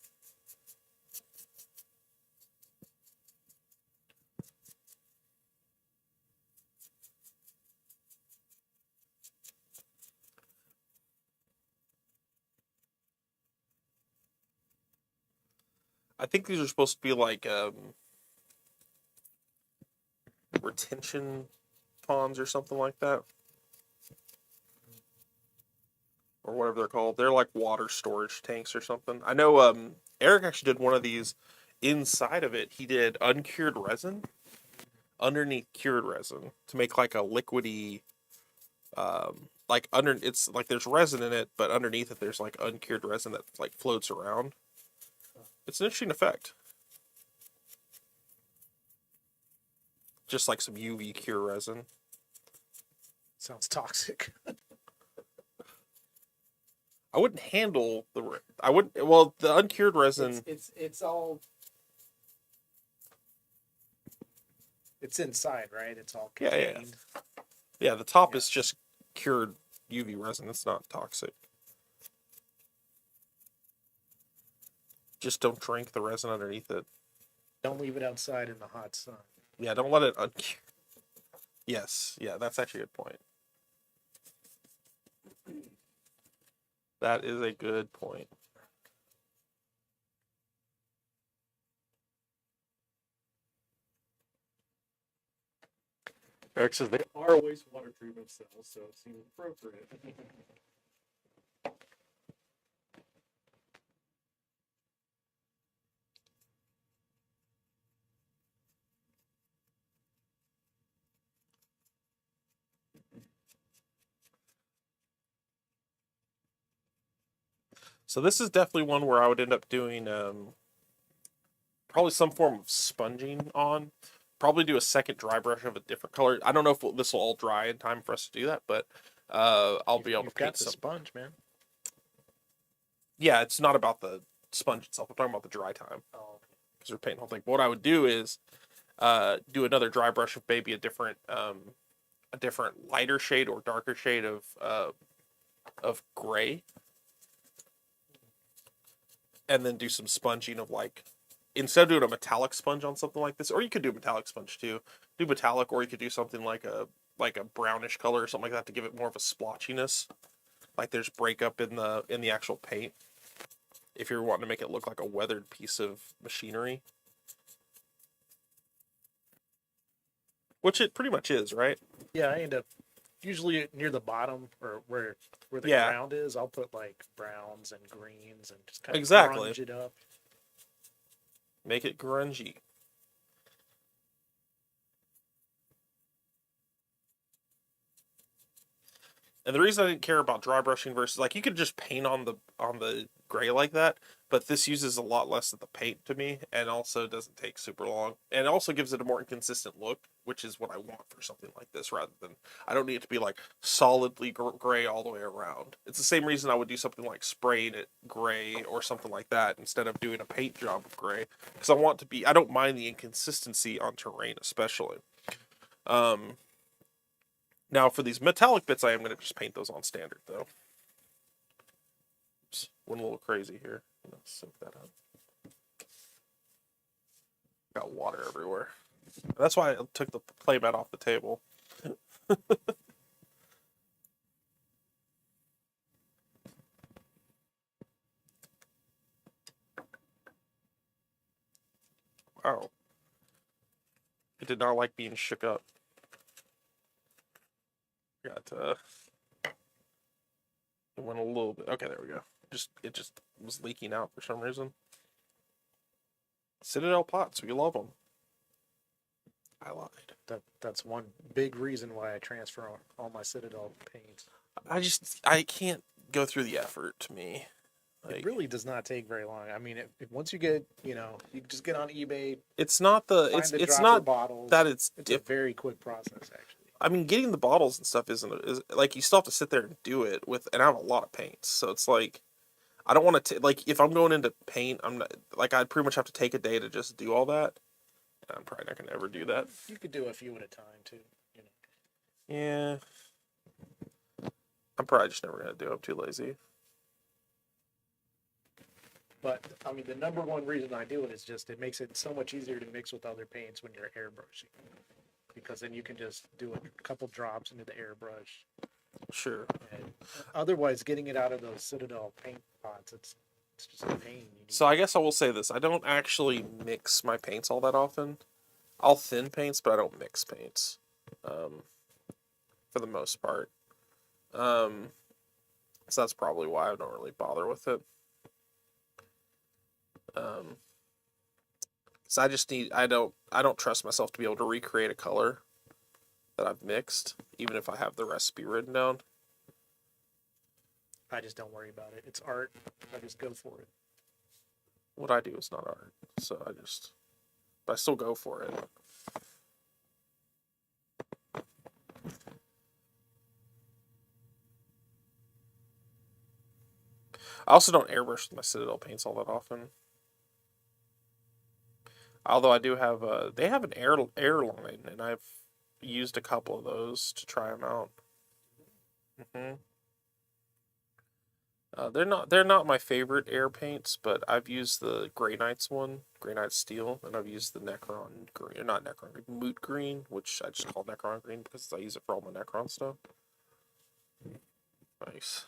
I think these are supposed to be like retention ponds or something like that. Or whatever they're called. They're like water storage tanks or something. I know Eric actually did one of these. Inside of it, he did uncured resin underneath cured resin to make like a liquidy, it's like there's resin in it, but underneath it there's like uncured resin that like floats around. It's an interesting effect. Just like some UV cure resin. Sounds toxic. I wouldn't handle the. I wouldn't. Well, the uncured resin. It's all. It's inside, right? It's all contained. Yeah, the top is just cured UV resin. It's not toxic. Just don't drink the resin underneath it. Don't leave it outside in the hot sun. Yeah, don't let it uncure. Yes, yeah, that's actually a good point. That is a good point. Eric says they are wastewater treatment cells, so it seems appropriate. So this is definitely one where I would end up doing probably some form of sponging on. Probably do a second dry brush of a different color. I don't know if this will all dry in time for us to do that, but I'll be able to paint some sponge, man. Yeah, it's not about the sponge itself. I'm talking about the dry time. Oh, because we're painting the whole thing. But what I would do is do another dry brush of maybe a different lighter shade or darker shade of gray, and then do some sponging of like, instead of doing a metallic sponge on something like this, or you could do a metallic sponge too. Do metallic, or you could do something like a brownish color or something like that to give it more of a splotchiness. Like there's breakup in the actual paint. If you're wanting to make it look like a weathered piece of machinery. Which it pretty much is, right? yeah, I end up usually near the bottom or where the ground is. I'll put like browns and greens and just kind of grunge it up. Make it grungy. And the reason I didn't care about dry brushing versus, like, you could just paint on the gray like that, but this uses a lot less of the paint to me, and also doesn't take super long, and it also gives it a more inconsistent look, which is what I want for something like this, rather than, I don't need it to be like solidly gray all the way around. It's the same reason I would do something like spraying it gray or something like that instead of doing a paint job of gray, because I don't mind the inconsistency on terrain especially. Now, for these metallic bits, I am going to just paint those on standard, though. Oops, went a little crazy here. Let's soak that up. Got water everywhere. That's why I took the playmat off the table. Wow. It did not like being shook up. It went a little bit. Okay, there we go. It just was leaking out for some reason. Citadel pots, we love them. I lied. That's one big reason why I transfer all my Citadel paints. I can't go through the effort, to me. It really does not take very long. I mean, if once you get, you just get on eBay. It's not it's not bottles. It's a very quick process, actually. I mean, getting the bottles and stuff is like, you still have to sit there and do it and I have a lot of paints, so it's like, I don't want to like, if I'm going into paint, I'm not like, I'd pretty much have to take a day to just do all that, I'm probably not gonna ever do that. You could do a few at a time too. You know. Yeah. I'm probably just never gonna do it. I'm too lazy. But I mean, the number one reason I do it is just it makes it so much easier to mix with other paints when you're airbrushing, because then you can just do a couple drops into the airbrush. Sure. And otherwise, getting it out of those Citadel paint pots, it's just a pain. So I guess I will say this: I don't actually mix my paints all that often. I'll thin paints, but I don't mix paints, for the most part. So that's probably why I don't really bother with it. So I don't trust myself to be able to recreate a color that I've mixed, even if I have the recipe written down. I just don't worry about it. It's art. I just go for it. What I do is not art, but I still go for it. I also don't airbrush with my Citadel paints all that often. Although I do have they have an air line, and I've used a couple of those to try them out. They're not my favorite air paints, but I've used the Grey Knights one, Grey Knight Steel, and I've used the Necron green, not Necron green, Moot green, which I just call Necron green because I use it for all my Necron stuff. Nice.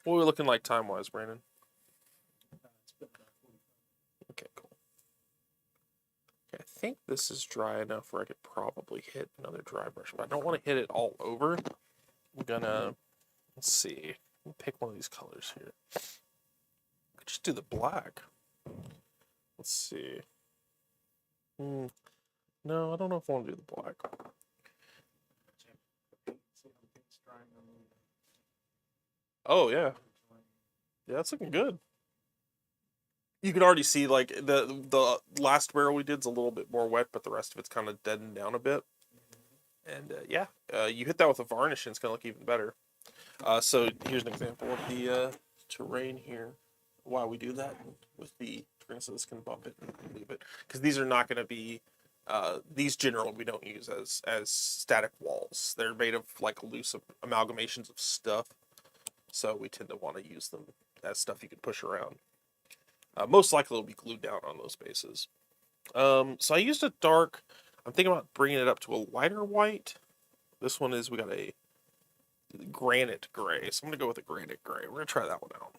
What are we looking like time-wise, Brandon? Okay, cool. Okay, I think this is dry enough where I could probably hit another dry brush, but I don't want to hit it all over. I'm gonna, let's see, pick one of these colors here. I could just do the black. Let's see. No, I don't know if I want to do the black. Oh, yeah. Yeah, that's looking good. You can already see, like, the last barrel we did is a little bit more wet, but the rest of it's kind of deadened down a bit. And, yeah, you hit that with a varnish, and it's going to look even better. So here's an example of the terrain here. Why we do that with the terrain, so this can bump it and move it. Because these are not going to be, these generally we don't use as static walls. They're made of, like, loose amalgamations of stuff. So we tend to want to use them as stuff you can push around. Most likely it'll be glued down on those bases. So I used a dark, I'm thinking about bringing it up to a lighter white. This one is, we got a granite gray. So I'm going to go with a granite gray. We're going to try that one out.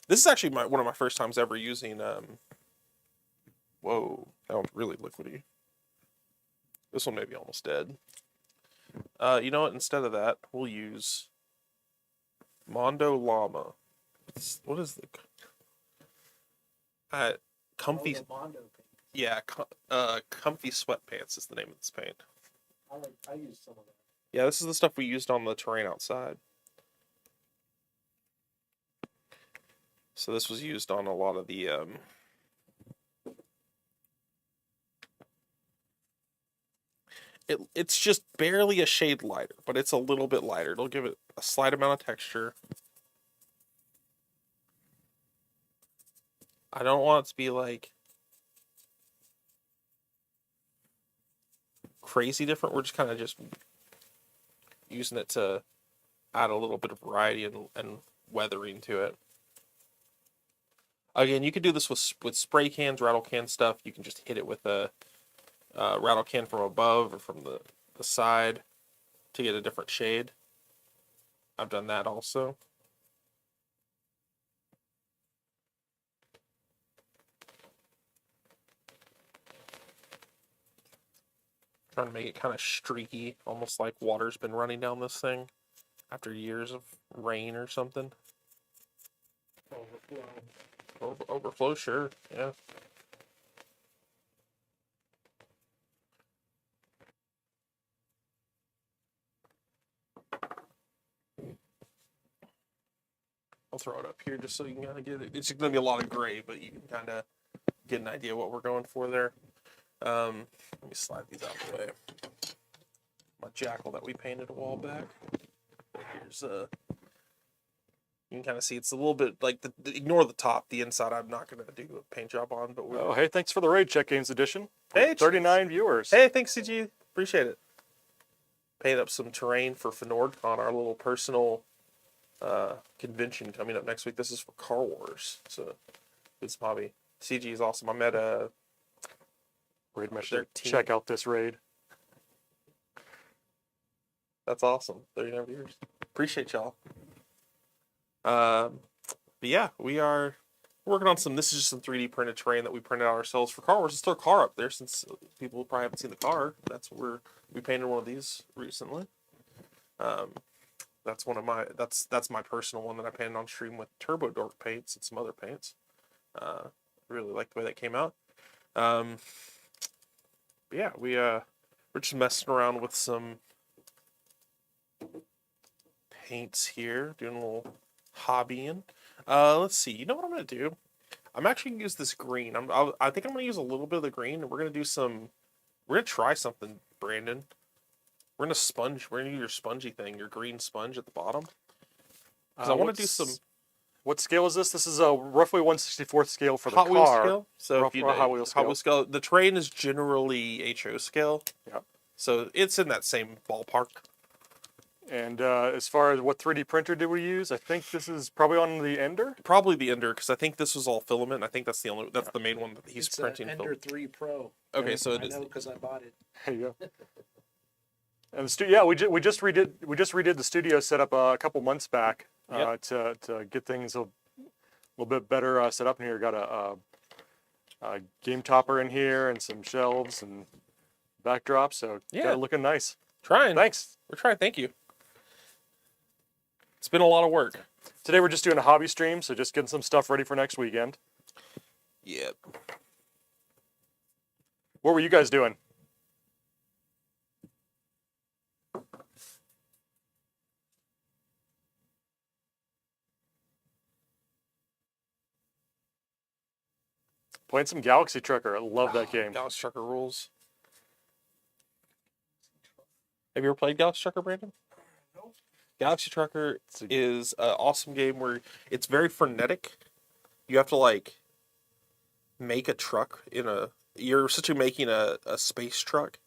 This is actually one of my first times ever using, whoa, that one's really liquidy. This one may be almost dead. You know what, instead of that, we'll use Mondo Llama. What is the... comfy... Yeah, comfy sweatpants is the name of this paint. I use some of that. Yeah, this is the stuff we used on the terrain outside. So this was used on a lot of the... It's just barely a shade lighter, but it's a little bit lighter. It'll give it a slight amount of texture. I don't want it to be like crazy different. We're just kind of just using it to add a little bit of variety and weathering to it. Again, you could do this with spray cans, rattle can stuff. You can just hit it with a rattle can from above or from the side to get a different shade. I've done that also. Trying to make it kind of streaky, almost like water's been running down this thing after years of rain or something. Overflow, sure, yeah. I'll throw it up here just so you can kind of get it. It's going to be a lot of gray, but you can kind of get an idea what we're going for there. Let me slide these out of the way. My jackal that we painted a while back. Here's You can kind of see it's a little bit like ignore the top. The inside, I'm not going to do a paint job on. But oh, hey, thanks for the raid, SJGames edition. Hey, 39 viewers. Hey, thanks, CG. Appreciate it. Paint up some terrain for FnordCon, our little personal convention coming up next week. This is for Car Wars. So it's hobby. CG is awesome. I'm at raid mission. Check out this raid. That's awesome. 39 viewers. Appreciate y'all. But yeah, we are working on some. This is just some 3D printed terrain that we printed out ourselves for Car Wars. There's still a car up there since people probably haven't seen the car. That's where we painted one of these recently. That's one of my that's my personal one that I painted on stream with Turbo Dork paints and some other paints. Really like the way that came out. But yeah, we're just messing around with some paints here, doing a little hobbying. Let's see. You know what I'm gonna do? I'm actually gonna use this green. I think I'm gonna use a little bit of the green, and we're gonna try something, Brandon. We're gonna do your spongy thing, your green sponge at the bottom. Because I want to do some. What scale is this? This is a roughly 1/64th scale for the Hot Wheel car. scale. So if you Hot Wheel scale. The terrain is generally HO scale. Yeah. So it's in that same ballpark. And as far as what 3D printer did we use, I think this is probably on the Ender. Probably the Ender, because I think this was all filament. I think that's the main one that he's printing. It's Ender 3 Pro. Okay, so I know because I bought it. There you go. And we just redid the studio setup a couple months back to get things a little bit better set up in here. Got a game topper in here and some shelves and backdrop, so got it looking nice. Trying. Thanks. We're trying. Thank you. It's been a lot of work. Today we're just doing a hobby stream, so just getting some stuff ready for next weekend. Yep. What were you guys doing? Playing some Galaxy Trucker. I love that game. Galaxy Trucker rules. Have you ever played Galaxy Trucker, Brandon? No. Galaxy Trucker is an awesome game where it's very frenetic. You have to like make a truck you're essentially making a space truck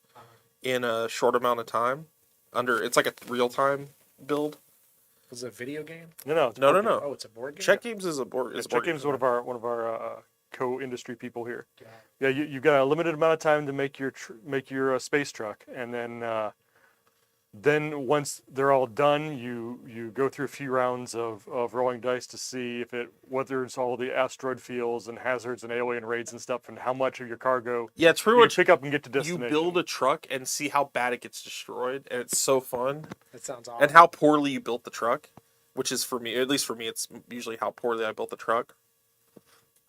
in a short amount of time. It's like a real time build. Is it a video game? No. No. Oh, it's a board game. SJGames is a board. SJGames is one of our co-industry people here. Yeah, you've got a limited amount of time to make your space truck, and then once they're all done, you go through a few rounds of rolling dice to see if it weathers all the asteroid fields and hazards and alien raids and stuff, and how much of your cargo it's pretty much pick up and get to destination. You build a truck and see how bad it gets destroyed, and it's so fun. That sounds awesome. And how poorly you built the truck, which is for me, at least for me, it's usually how poorly I built the truck.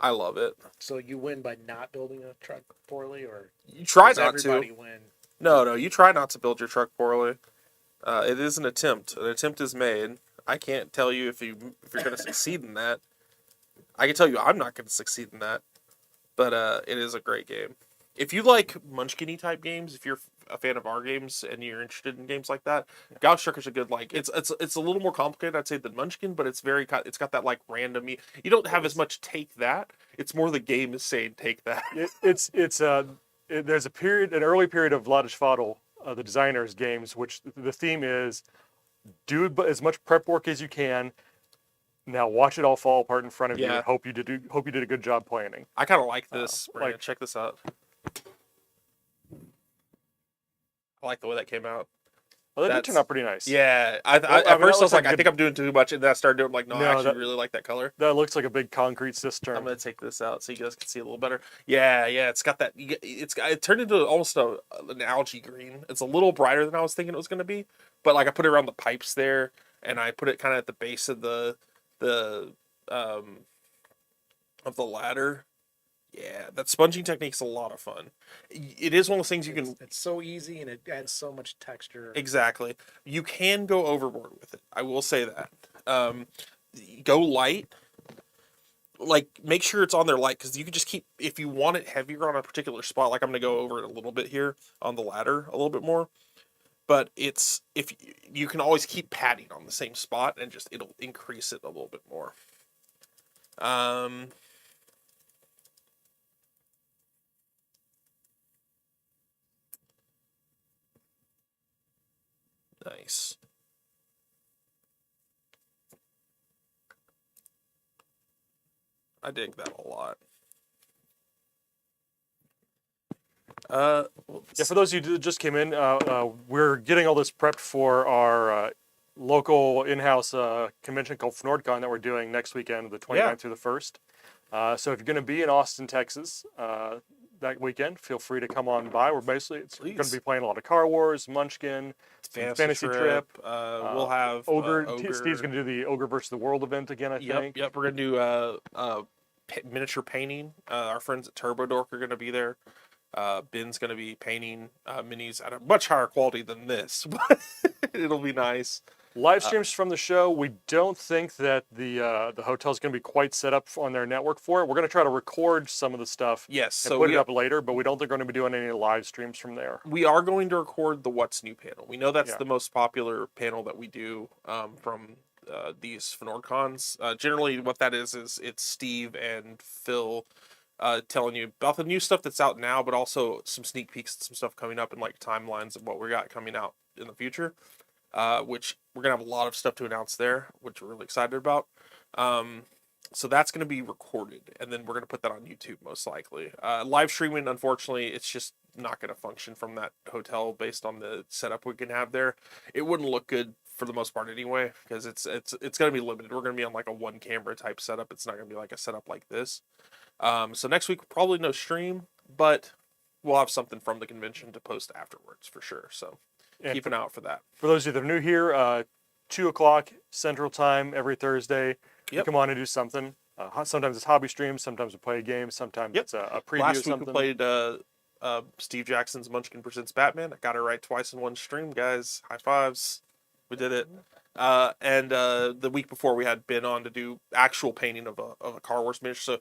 I love it. So you win by not building a truck poorly, or you try does not everybody to. Win? No, you try not to build your truck poorly. It is an attempt. An attempt is made. I can't tell you if you're going to succeed in that. I can tell you I'm not going to succeed in that. But it is a great game. If you like Munchkin-y type games, if you're a fan of our games and you're interested in games like that, Galaxy Trucker's a good It's a little more complicated, I'd say, than Munchkin, but it's got that like random. You don't have as much take that. It's more the game is saying take that. There's an early period of Latex, the designer's games, which the theme is do as much prep work as you can. Now watch it all fall apart in front of you. And hope you did a good job planning. I kind of like this. Check this out. I like the way that came out. Well, that did turn out pretty nice. Yeah, at first I was like, I think I'm doing too much, and then I started doing like, no, I actually really like that color. That looks like a big concrete cistern. I'm gonna take this out so you guys can see a little better. Yeah, it's got that. It turned into almost an algae green. It's a little brighter than I was thinking it was gonna be, but like I put it around the pipes there, and I put it kind of at the base of the ladder. Yeah, that sponging technique's a lot of fun. It is one of those things It's so easy and it adds so much texture. Exactly. You can go overboard with it. I will say that. Go light. Like, make sure it's on there light, because you can just keep, if you want it heavier on a particular spot, like I'm going to go over it a little bit here on the ladder a little bit more. but it's if you can always keep padding on the same spot and just it'll increase it a little bit more. Nice. I dig that a lot. Yeah, for those of you who just came in, we're getting all this prepped for our local in-house convention called FnordCon that we're doing next weekend, the 29th through the 1st. So if you're going to be in Austin, Texas, that weekend, feel free to come on by. We're basically going to be playing a lot of Car Wars, Munchkin, Fantasy Trip. We'll have Ogre. Ogre. Steve's going to do the Ogre versus the World event again, I think. Yep. We're going to do miniature painting. Our friends at Turbo Dork are going to be there. Ben's going to be painting minis at a much higher quality than this, but it'll be nice. Live streams from the show. We don't think that the hotel's going to be quite set up on their network for it. We're going to try to record some of the stuff. Yes, and put it up later, but we don't think we're going to be doing any live streams from there. We are going to record the What's New panel. We know that's the most popular panel that we do from these FnordCons. Generally, what that is it's Steve and Phil telling you about the new stuff that's out now, but also some sneak peeks and some stuff coming up and like timelines of what we got coming out in the future. Which we're gonna have a lot of stuff to announce there, which we're really excited about. So that's gonna be recorded, and then we're gonna put that on YouTube most likely. Live streaming, unfortunately, it's just not gonna function from that hotel based on the setup we can have there. It wouldn't look good for the most part anyway, because it's gonna be limited. We're gonna be on like a one camera type setup. It's not gonna be like a setup like this. So next week probably no stream, but we'll have something from the convention to post afterwards for sure. So. And keep an eye out for that. For those of you that are new here, 2 o'clock Central Time every Thursday. You come on and do something. Sometimes it's hobby streams, sometimes we play a game, sometimes it's a preview Last of something. week we played Steve Jackson's Munchkin Presents Batman. I got it right twice in one stream, guys. High fives. We did it. And the week before we had Ben on to do actual painting of a Car Wars miniature.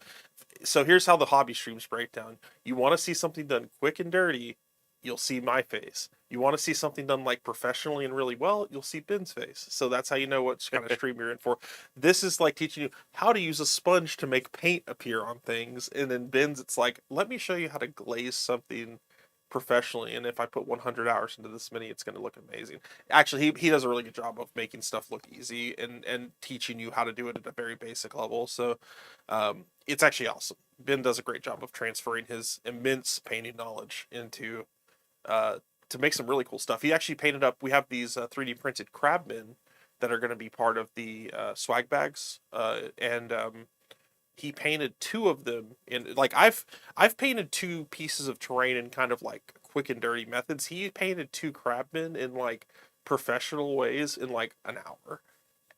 So here's how the hobby streams break down. You want to see something done quick and dirty, you'll see my face. You want to see something done like professionally and really well, you'll see Ben's face. So that's how you know what kind of stream you're in for. This is like teaching you how to use a sponge to make paint appear on things. And then Ben's, it's like, let me show you how to glaze something professionally. And if I put 100 hours into this mini, it's going to look amazing. Actually, he does a really good job of making stuff look easy and teaching you how to do it at a very basic level. So it's actually awesome. Ben does a great job of transferring his immense painting knowledge into to make some really cool stuff. He actually painted up, we have these 3D printed crabmen that are going to be part of the swag bags. And he painted 2 of them in, like, I've painted 2 pieces of terrain in kind of like quick and dirty methods. He painted 2 crabmen in like professional ways in like an hour.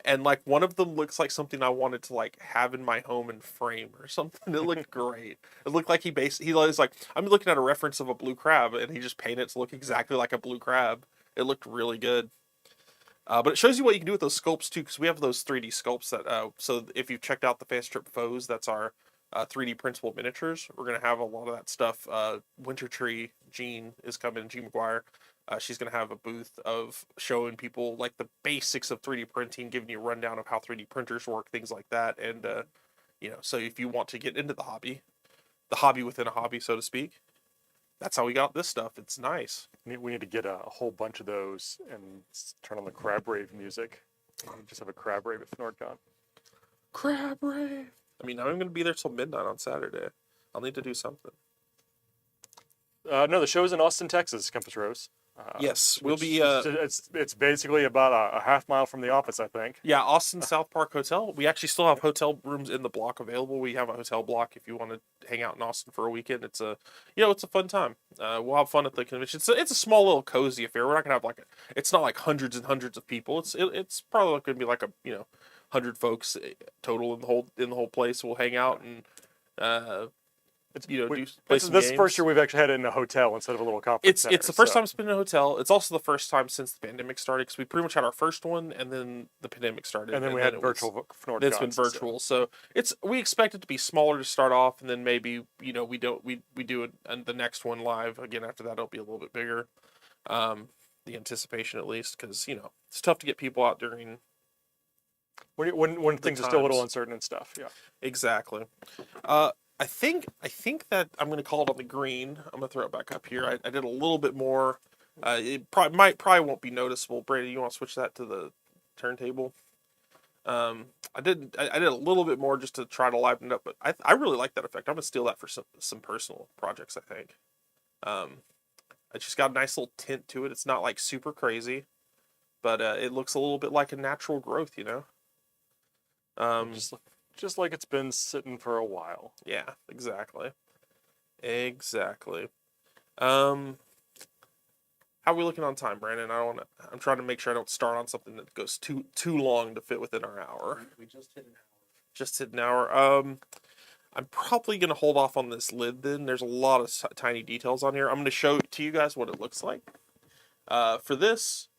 And like one of them looks like something I wanted to like have in my home and frame or something. It looked great. It looked like he was like, I'm looking at a reference of a blue crab and he just painted it to look exactly like a blue crab. It looked really good. But it shows you what you can do with those sculpts too, because we have those 3D sculpts that, so if you've checked out the Fantasy Trip Foes, that's our 3D printable miniatures. We're going to have a lot of that stuff. Winter Tree, Jean is coming, Jean McGuire. She's going to have a booth of showing people like the basics of 3D printing, giving you a rundown of how 3D printers work, things like that. And, so if you want to get into the hobby within a hobby, so to speak, that's how we got this stuff. It's nice. We need to get a whole bunch of those and turn on the Crab Rave music. Just have a Crab Rave at FnordCon. Crab Rave. I mean, I'm going to be there till midnight on Saturday. I'll need to do something. No, the show's in Austin, Texas, Compass Rose. Yes, we'll be. It's basically about a half mile from the office, I think. Yeah, Austin South Park Hotel. We actually still have hotel rooms in the block available. We have a hotel block if you want to hang out in Austin for a weekend. It's a fun time. We'll have fun at the convention. It's a small little cozy affair. We're not gonna have it's not like hundreds and hundreds of people. It's probably gonna be like 100 folks total in the whole place. We'll hang out and. This is the first year we've actually had it in a hotel instead of a little conference center. It's the first time it's been in a hotel. It's also the first time since the pandemic started, because we pretty much had our first one and then the pandemic started. And then we had virtual FnordCon. It's been virtual, so we expect it to be smaller to start off, and then maybe we do it and the next one live again after that. It'll be a little bit bigger. the anticipation at least, because it's tough to get people out during when things are still a little times. uncertain and stuff. Yeah. Exactly. I think that I'm going to call it on the green. I'm going to throw it back up here. I did a little bit more. It probably won't be noticeable. Brady, you want to switch that to the turntable? I did a little bit more just to try to liven it up, but I really like that effect. I'm going to steal that for some personal projects, I think. It's just got a nice little tint to it. It's not like super crazy, but it looks a little bit like a natural growth, Just like it's been sitting for a while. Yeah, exactly. How are we looking on time, Brandon? I'm trying to make sure I don't start on something that goes too long to fit within our hour. We just hit an hour. Just hit an hour. I'm probably going to hold off on this lid then. There's a lot of tiny details on here. I'm going to show to you guys what it looks like. For this,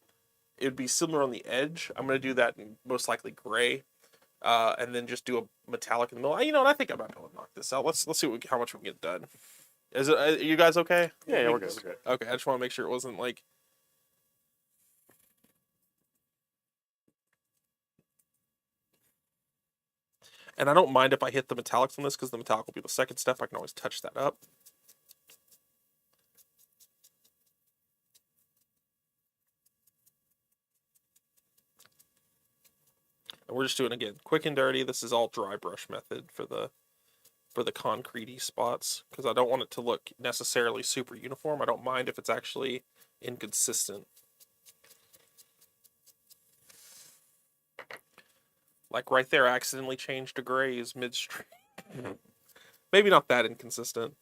it would be similar on the edge. I'm going to do that in most likely gray. And then just do a metallic in the middle. You know what? I think I might be able to knock this out. Let's see how much we can get done. Is it? Are you guys okay? Yeah, we're good. We're good. Okay, I just want to make sure it wasn't like. And I don't mind if I hit the metallics on this because the metallic will be the second step. I can always touch that up. And we're just doing, again, quick and dirty. This is all dry brush method for the concrete-y spots because I don't want it to look necessarily super uniform. I don't mind if it's actually inconsistent. Like right there, I accidentally changed to grays midstream. Maybe not that inconsistent.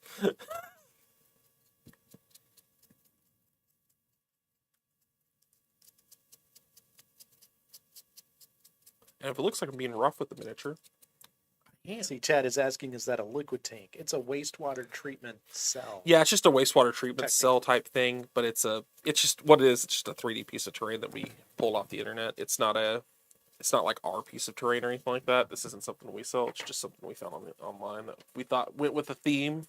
And if it looks like I'm being rough with the miniature, Yeah. See, Chad is asking, is that a liquid tank? It's a wastewater treatment cell. yeah, it's just a wastewater treatment cell type thing, but it's just what it is. It's just a 3D piece of terrain that we pulled off the internet. It's not like our piece of terrain or anything like that. This isn't something we sell. It's just something we found online that we thought went with the theme.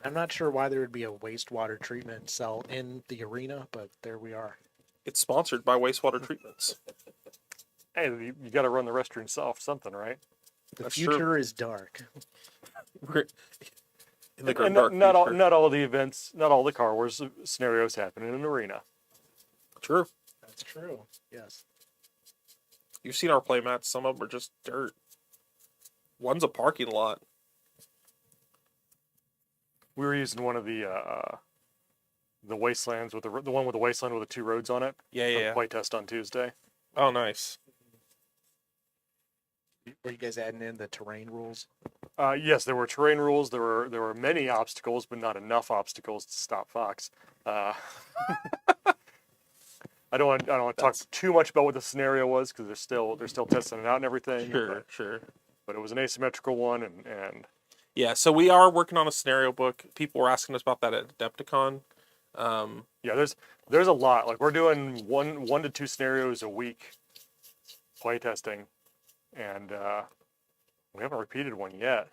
I'm not sure why there would be a wastewater treatment cell in the arena, but there we are. It's sponsored by Wastewater Treatments. Hey, you got to run the restaurant off something, right? The future is dark. We're in the And dark not future. all the events, not all the Car Wars scenarios happen in an arena. True. That's true. Yes. You've seen our playmats. Some of them are just dirt. One's a parking lot. We were using one of the wastelands with the one with the wasteland with the 2 roads on it. Yeah. Play test on Tuesday. Oh, nice. Were you guys adding in the terrain rules? Yes, there were terrain rules. There were many obstacles, but not enough obstacles to stop Fox. I don't want to talk too much about what the scenario was because they're still testing it out and everything. Sure. But it was an asymmetrical one, and yeah. So we are working on a scenario book. People were asking us about that at Adepticon. yeah, there's a lot. Like we're doing one to 2 scenarios a week, playtesting, and we haven't repeated one yet.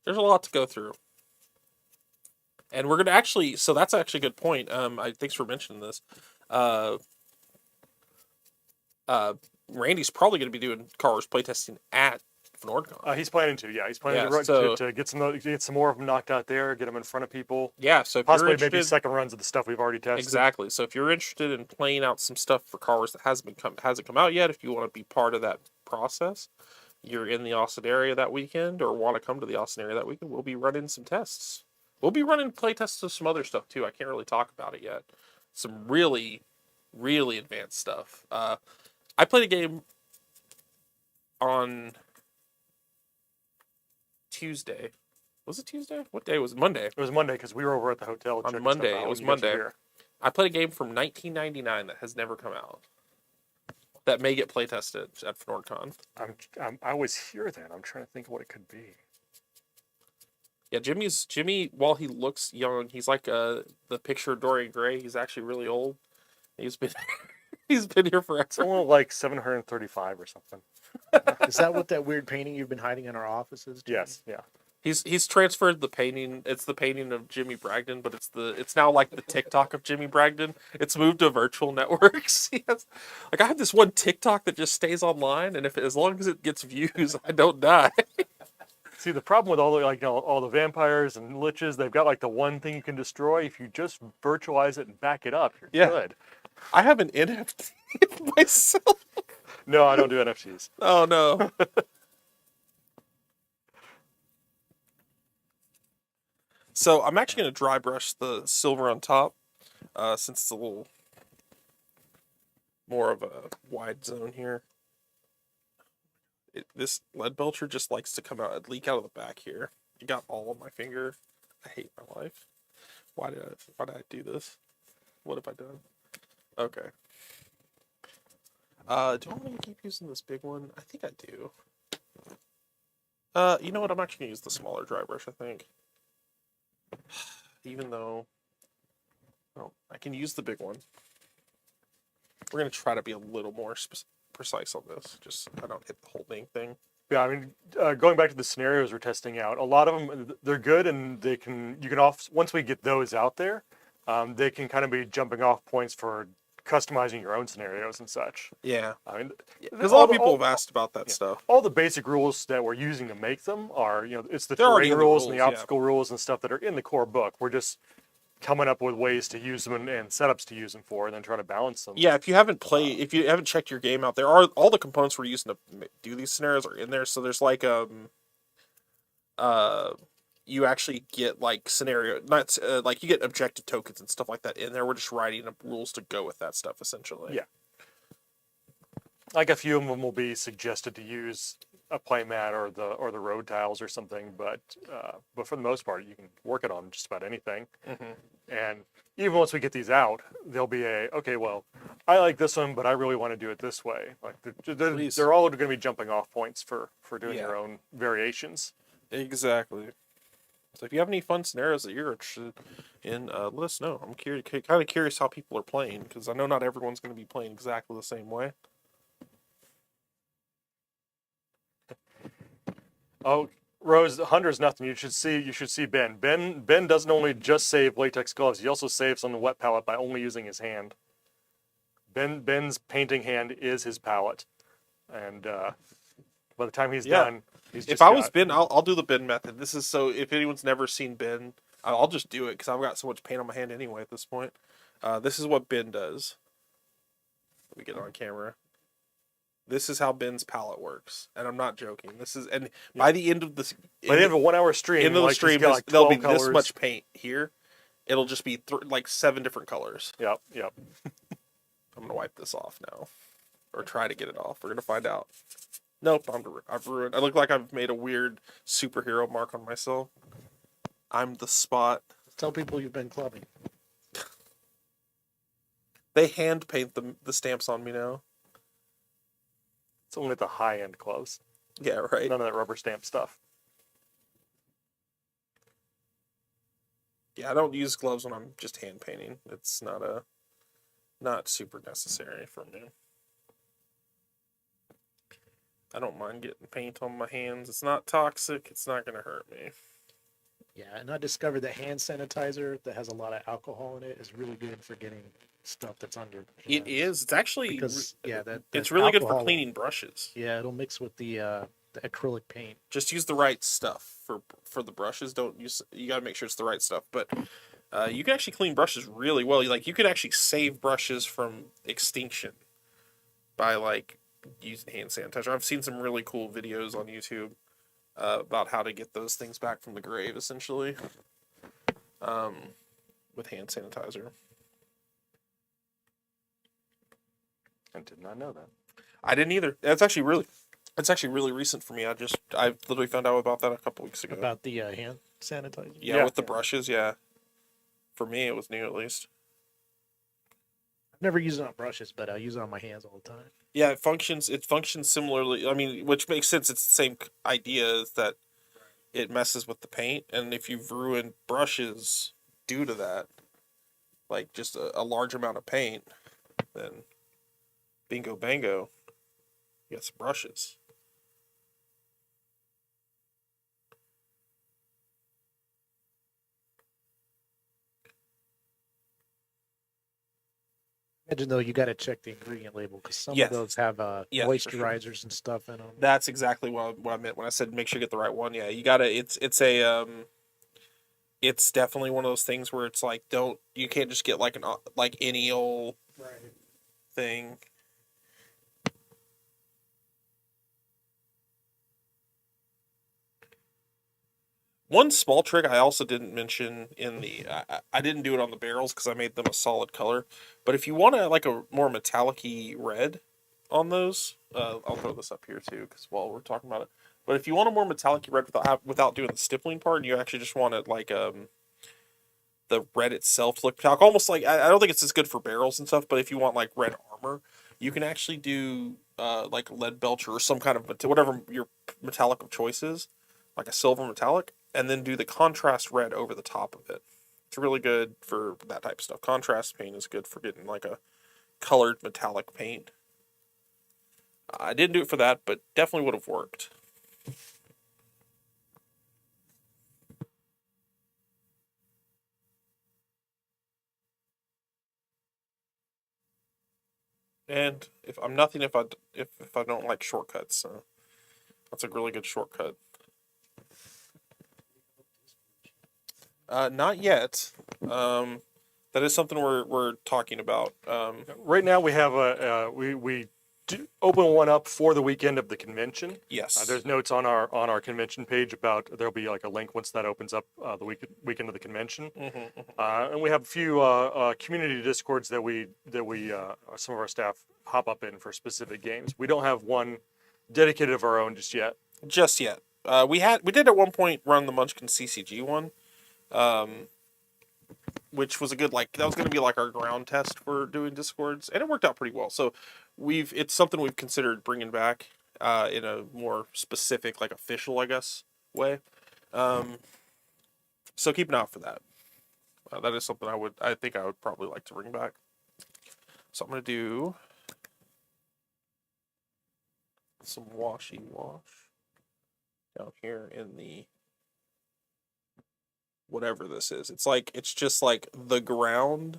There's a lot to go through. And we're going to actually, so that's actually a good point. Thanks for mentioning this. Randy's probably going to be doing Car Wars playtesting at FnordCon. He's planning to, yeah. He's planning to get some more of them knocked out there, get them in front of people. Yeah, so if possibly you're interested, maybe second runs of the stuff we've already tested. Exactly. So if you're interested in playing out some stuff for Car Wars that hasn't come out yet, if you want to be part of that process, you're in the Austin area that weekend or want to come to the Austin area that weekend, we'll be running some tests. We'll be running playtests of some other stuff too. I can't really talk about it yet. Some really, really advanced stuff. I played a game on Tuesday. Was it Tuesday? What day was it? Monday. It was Monday because we were over at the hotel. On Monday. It was Monday. I played a game from 1999 that has never come out. That may get playtested at FnordCon. I always hear that. I'm trying to think of what it could be. Yeah, Jimmy. While he looks young, he's like the picture of Dorian Gray. He's actually really old. He's been here forever. Someone like 735 or something. Is that what that weird painting you've been hiding in our offices? Jimmy? Yes. Yeah. He's transferred the painting. It's the painting of Jimmy Bragdon, but it's now like the TikTok of Jimmy Bragdon. It's moved to virtual networks. Like I have this one TikTok that just stays online, and if as long as it gets views, I don't die. See, the problem with all the vampires and liches, they've got like the one thing you can destroy. If you just virtualize it and back it up, you're good. I have an NFT myself. No, I don't do NFTs. Oh no. So I'm actually going to dry brush the silver on top, since it's a little more of a wide zone here. This lead belcher just likes to come out, leak out of the back here. It got all on my finger. I hate my life. Why did I do this? What have I done? Okay. Do I want to keep using this big one? I think I do. You know what? I'm actually going to use the smaller dry brush, I think. Even though, well, I can use the big one. We're going to try to be a little more precise on this, just so I don't hit the whole dang thing. Yeah, I mean, going back to the scenarios we're testing out, a lot of them, they're good, and once we get those out there, they can kind of be jumping off points for customizing your own scenarios and such. Yeah. I mean, because a lot of people have asked about that stuff. All the basic rules that we're using to make them are, it's the terrain rules and the obstacle rules and stuff that are in the core book. We're just coming up with ways to use them and setups to use them for, and then try to balance them. Yeah, if you haven't checked your game out, there are all the components we're using to do these scenarios are in there. So there's like you actually get like scenario, not like you get objective tokens and stuff like that in there. We're just writing up rules to go with that stuff essentially. Yeah. Like a few of them will be suggested to use a playmat or the road tiles or something, but for the most part, you can work it on just about anything. Mm-hmm. And even once we get these out, there'll be okay, well, I like this one, but I really want to do it this way. Like they're all going to be jumping off points for doing your own variations. Exactly. So if you have any fun scenarios that you're interested in, let us know. I'm kind of curious how people are playing, because I know not everyone's going to be playing exactly the same way. Oh, Rose, Hunter's nothing. You should see Ben. Ben doesn't only just save latex gloves, he also saves on the wet palette by only using his hand. Ben's painting hand is his palette. And by the time he's done, he's just if I was Ben, I'll do the Ben method. This is so if anyone's never seen Ben, I'll just do it because I've got so much paint on my hand anyway at this point. This is what Ben does. Let me get it on camera. This is how Ben's palette works, and I'm not joking. By the end of this, by the end of a 1 hour stream, there'll be this much paint here. It'll just be like 7 different colors. Yep. I'm gonna wipe this off now, or try to get it off. We're gonna find out. Nope, I've ruined. I look like I've made a weird superhero mark on myself. I'm the spot. Tell people you've been clubbing. They hand paint the stamps on me now. It's only the high-end gloves. Yeah, right. None of that rubber stamp stuff. Yeah, I don't use gloves when I'm just hand painting. It's not super necessary for me. I don't mind getting paint on my hands. It's not toxic. It's not going to hurt me. Yeah, and I discovered that hand sanitizer that has a lot of alcohol in it is really good for getting stuff that's under. It is. It's actually because it's really good for alcohol, cleaning brushes. Yeah, it'll mix with the acrylic paint. Just use the right stuff for the brushes. Don't use. You got to make sure it's the right stuff. But you can actually clean brushes really well. Like you can actually save brushes from extinction by like using hand sanitizer. I've seen some really cool videos on YouTube about how to get those things back from the grave, essentially, with hand sanitizer. I did not know that. I didn't either. It's actually really recent for me. I literally found out about that a couple weeks ago. About the hand sanitizer? Yeah, with the brushes, yeah. For me, it was new at least. I've never used it on brushes, but I use it on my hands all the time. Yeah, it functions similarly. I mean, which makes sense. It's the same idea, is that it messes with the paint, and if you've ruined brushes due to that, like just a large amount of paint, then bingo bango, you got some brushes. Imagine though, you got to check the ingredient label because some Yes. of those have Yeah, for moisturizers sure. and stuff in them. That's exactly what I meant when I said make sure you get the right one. Yeah, you gotta. It's definitely one of those things where it's like you can't just get like like any old Right. thing. One small trick I also didn't mention in the I didn't do it on the barrels because I made them a solid color. But if you want to like a more metallic-y red on those, I'll throw this up here too because while we're talking about it. But if you want a more metallic red without doing the stippling part, and you actually just want it like the red itself to look metallic, almost like I don't think it's as good for barrels and stuff. But if you want like red armor, you can actually do like lead belcher or some kind of whatever your metallic of choice is, like a silver metallic, and then do the contrast red over the top of it. It's really good for that type of stuff. Contrast paint is good for getting like a colored metallic paint. I didn't do it for that, but definitely would have worked. And if I'm nothing if I don't like shortcuts, so that's a really good shortcut. Not yet. That is something we're talking about. Right now we have we open one up for the weekend of the convention. Yes. There's notes on our convention page about there'll be like a link once that opens up the weekend of the convention. And we have a few community discords that we some of our staff hop up in for specific games. We don't have one dedicated of our own just yet. Just yet. We did at one point run the Munchkin CCG one, which was a good that was going to be like our ground test for doing discords, and it worked out pretty well. So it's something we've considered bringing back in a more specific, like official, I guess, way. So keep an eye out for that. That is something I think I would probably like to bring back. So I'm going to do some washy wash down here in the whatever this is. It's just like the ground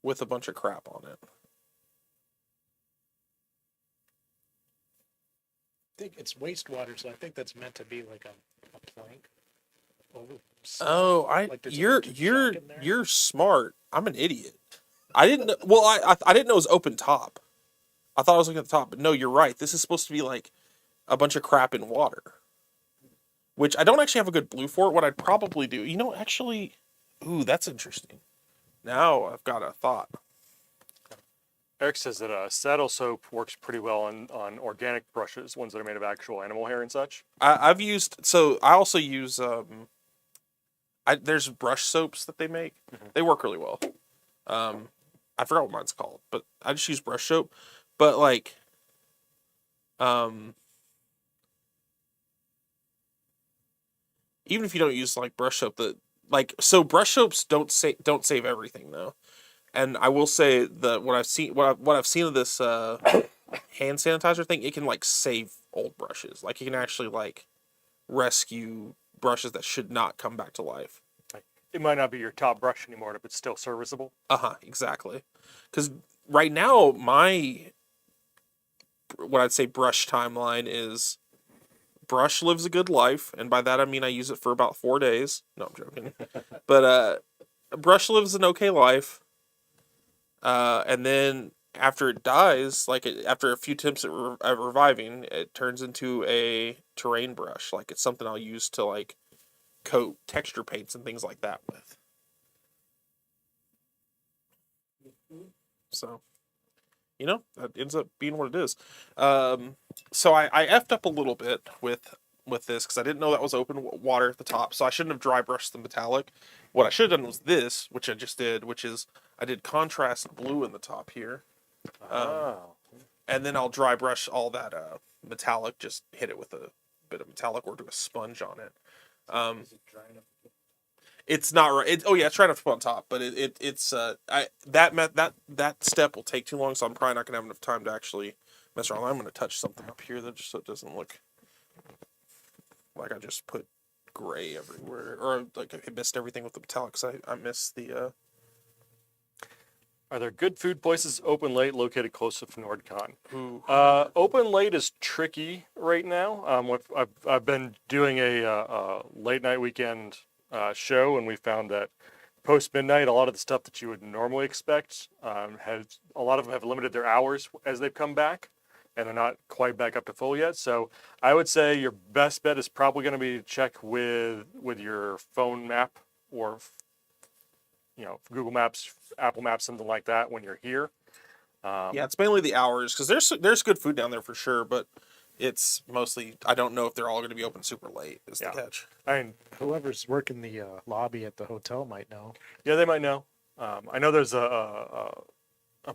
with a bunch of crap on it. I think it's wastewater, so I think that's meant to be like a plank. Oh, like there's a bunch of junk in there. you're smart. I'm an idiot. I didn't know, well I didn't know it was open top. I thought I was looking at the top, but no, you're right. This is supposed to be like a bunch of crap in water. Which I don't actually have a good blue for it. What I'd probably do, actually, ooh, that's interesting. Now I've got a thought. Eric says that saddle soap works pretty well on organic brushes, ones that are made of actual animal hair and such. I also use there's brush soaps that they make. Mm-hmm. They work really well. I forgot what mine's called, but I just use brush soap. But like, even if you don't use like brush soap, brush soaps don't save everything though. And I will say that what I've seen of this hand sanitizer thing, it can like save old brushes. Like it can actually like rescue brushes that should not come back to life. It might not be your top brush anymore, but it's still serviceable. Exactly. Because right now what I'd say brush timeline is brush lives a good life, and by that I mean I use it for about 4 days. No, I'm joking. But brush lives an okay life. And then after it dies, after a few attempts at reviving, it turns into a terrain brush. Like it's something I'll use to like coat texture paints and things like that with. So, that ends up being what it is. So I effed up a little bit with this because I didn't know that was open water at the top, so I shouldn't have dry brushed the metallic. What I should have done was this, which I just did, which is I did contrast blue in the top here. And then I'll dry brush all that metallic, just hit it with a bit of metallic or do a sponge on it. Is it dry enough? It's not right. It's trying to put on top, but it's that step will take too long, so I'm probably not gonna have enough time to actually mess around. I'm gonna touch something up here that just so it doesn't look like I just put gray everywhere, or like I missed everything with the metallics. I missed the. Are there good food places open late located close to FnordCon? Ooh. Open late is tricky right now. I've been doing a late night weekend show, and we found that post midnight, a lot of the stuff that you would normally expect has a lot of them have limited their hours as they've come back, and they're not quite back up to full yet. So I would say your best bet is probably going to be to check with your phone map or Google Maps, Apple Maps, something like that when you're here. Yeah, it's mainly the hours because there's good food down there for sure, but it's mostly I don't know if they're all going to be open super late. Is the catch? I mean, Whoever's working the lobby at the hotel might know. yeah, they might know. I know there's a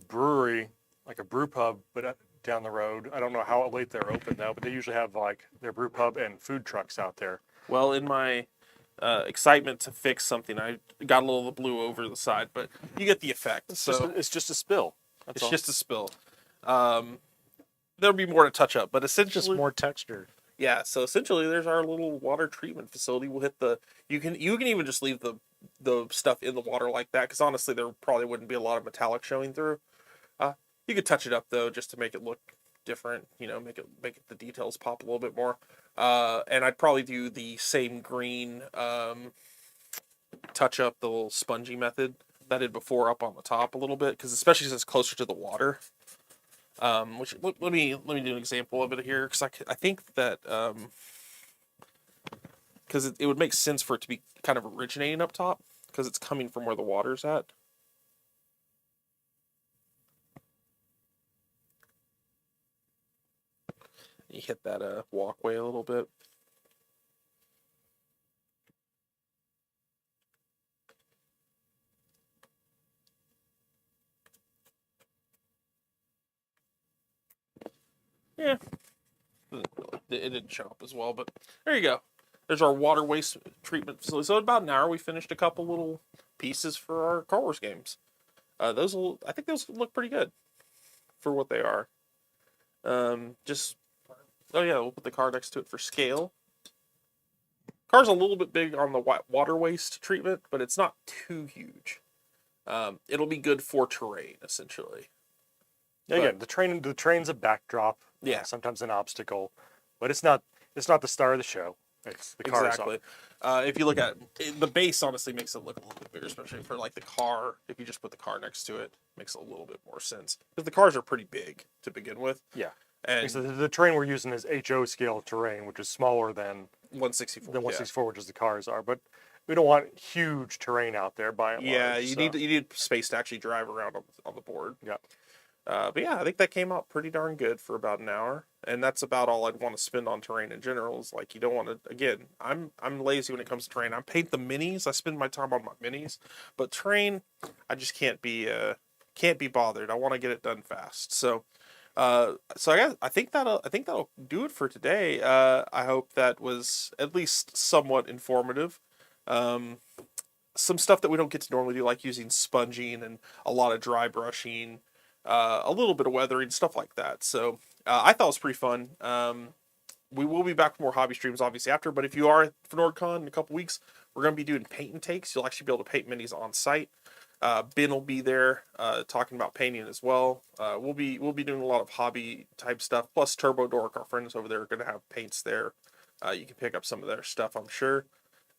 brewery, like a brew pub, but down the road. I don't know how late they're open though, but they usually have like their brew pub and food trucks out there. Well, in my excitement to fix something, I got a little of the blue over the side, but you get the effect. It's just a spill. That's all. Just a spill. There'll be more to touch up, but essentially Just more texture. Yeah, so essentially there's our little water treatment facility. We'll hit the you can even just leave the stuff in the water like that because honestly there probably wouldn't be a lot of metallic showing through. You could touch it up though just to make it look different, make it the details pop a little bit more. And I'd probably do the same green touch up the little spongy method that I did before up on the top a little bit because especially since it's closer to the water. Which let me do an example of it here because I think that because it would make sense for it to be kind of originating up top because it's coming from where the water's at. You hit that walkway a little bit. Yeah, it didn't show up as well, but there you go. There's our water waste treatment facility. So in about an hour, we finished a couple little pieces for our Car Wars games. I think those look pretty good for what they are. We'll put the car next to it for scale. Car's a little bit big on the water waste treatment, but it's not too huge. It'll be good for terrain, essentially. Yeah, again, the train's a backdrop. Yeah. Sometimes an obstacle, but it's not the star of the show. It's the car. Exactly. If you look at it, the base, honestly makes it look a little bit bigger, especially for like the car. If you just put the car next to it, makes a little bit more sense because the cars are pretty big to begin with. Yeah. And so the terrain we're using is HO scale terrain, which is smaller than 164. Than 164, which is the cars are, but we don't want huge terrain out there by and large. Yeah, you need space to actually drive around on the board. Yeah. But yeah, I think that came out pretty darn good for about an hour, and that's about all I'd want to spend on terrain in general. Is like you don't want to. Again, I'm lazy when it comes to terrain. I paint the minis. I spend my time on my minis, but terrain, I just can't be bothered. I want to get it done fast. So I think that'll do it for today. I hope that was at least somewhat informative. Some stuff that we don't get to normally do, like using sponging and a lot of dry brushing. A little bit of weathering, stuff like that. So I thought it was pretty fun. We will be back for more hobby streams, obviously, after. But if you are at FnordCon in a couple weeks, we're going to be doing paint and takes. You'll actually be able to paint minis on site. Ben will be there talking about painting as well. We'll be doing a lot of hobby type stuff. Plus Turbo Dork, our friends over there, are going to have paints there. You can pick up some of their stuff, I'm sure.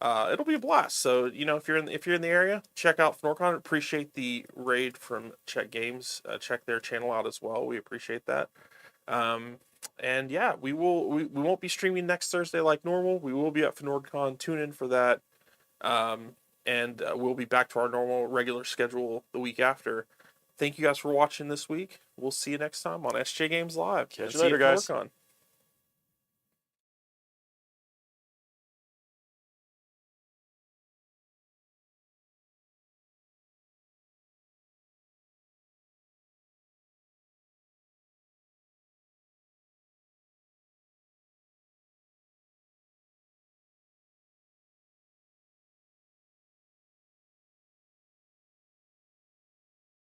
It'll be a blast. So if you're in the area, check out FnordCon. Appreciate the raid from SJGames. Check their channel out as well. We appreciate that. And yeah, we won't be streaming next Thursday like normal. We will be at FnordCon. Tune in for that. And we'll be back to our normal regular schedule the week after. Thank you guys for watching this week. We'll see you next time on SJGames Live. Catch you later, guys. FnordCon.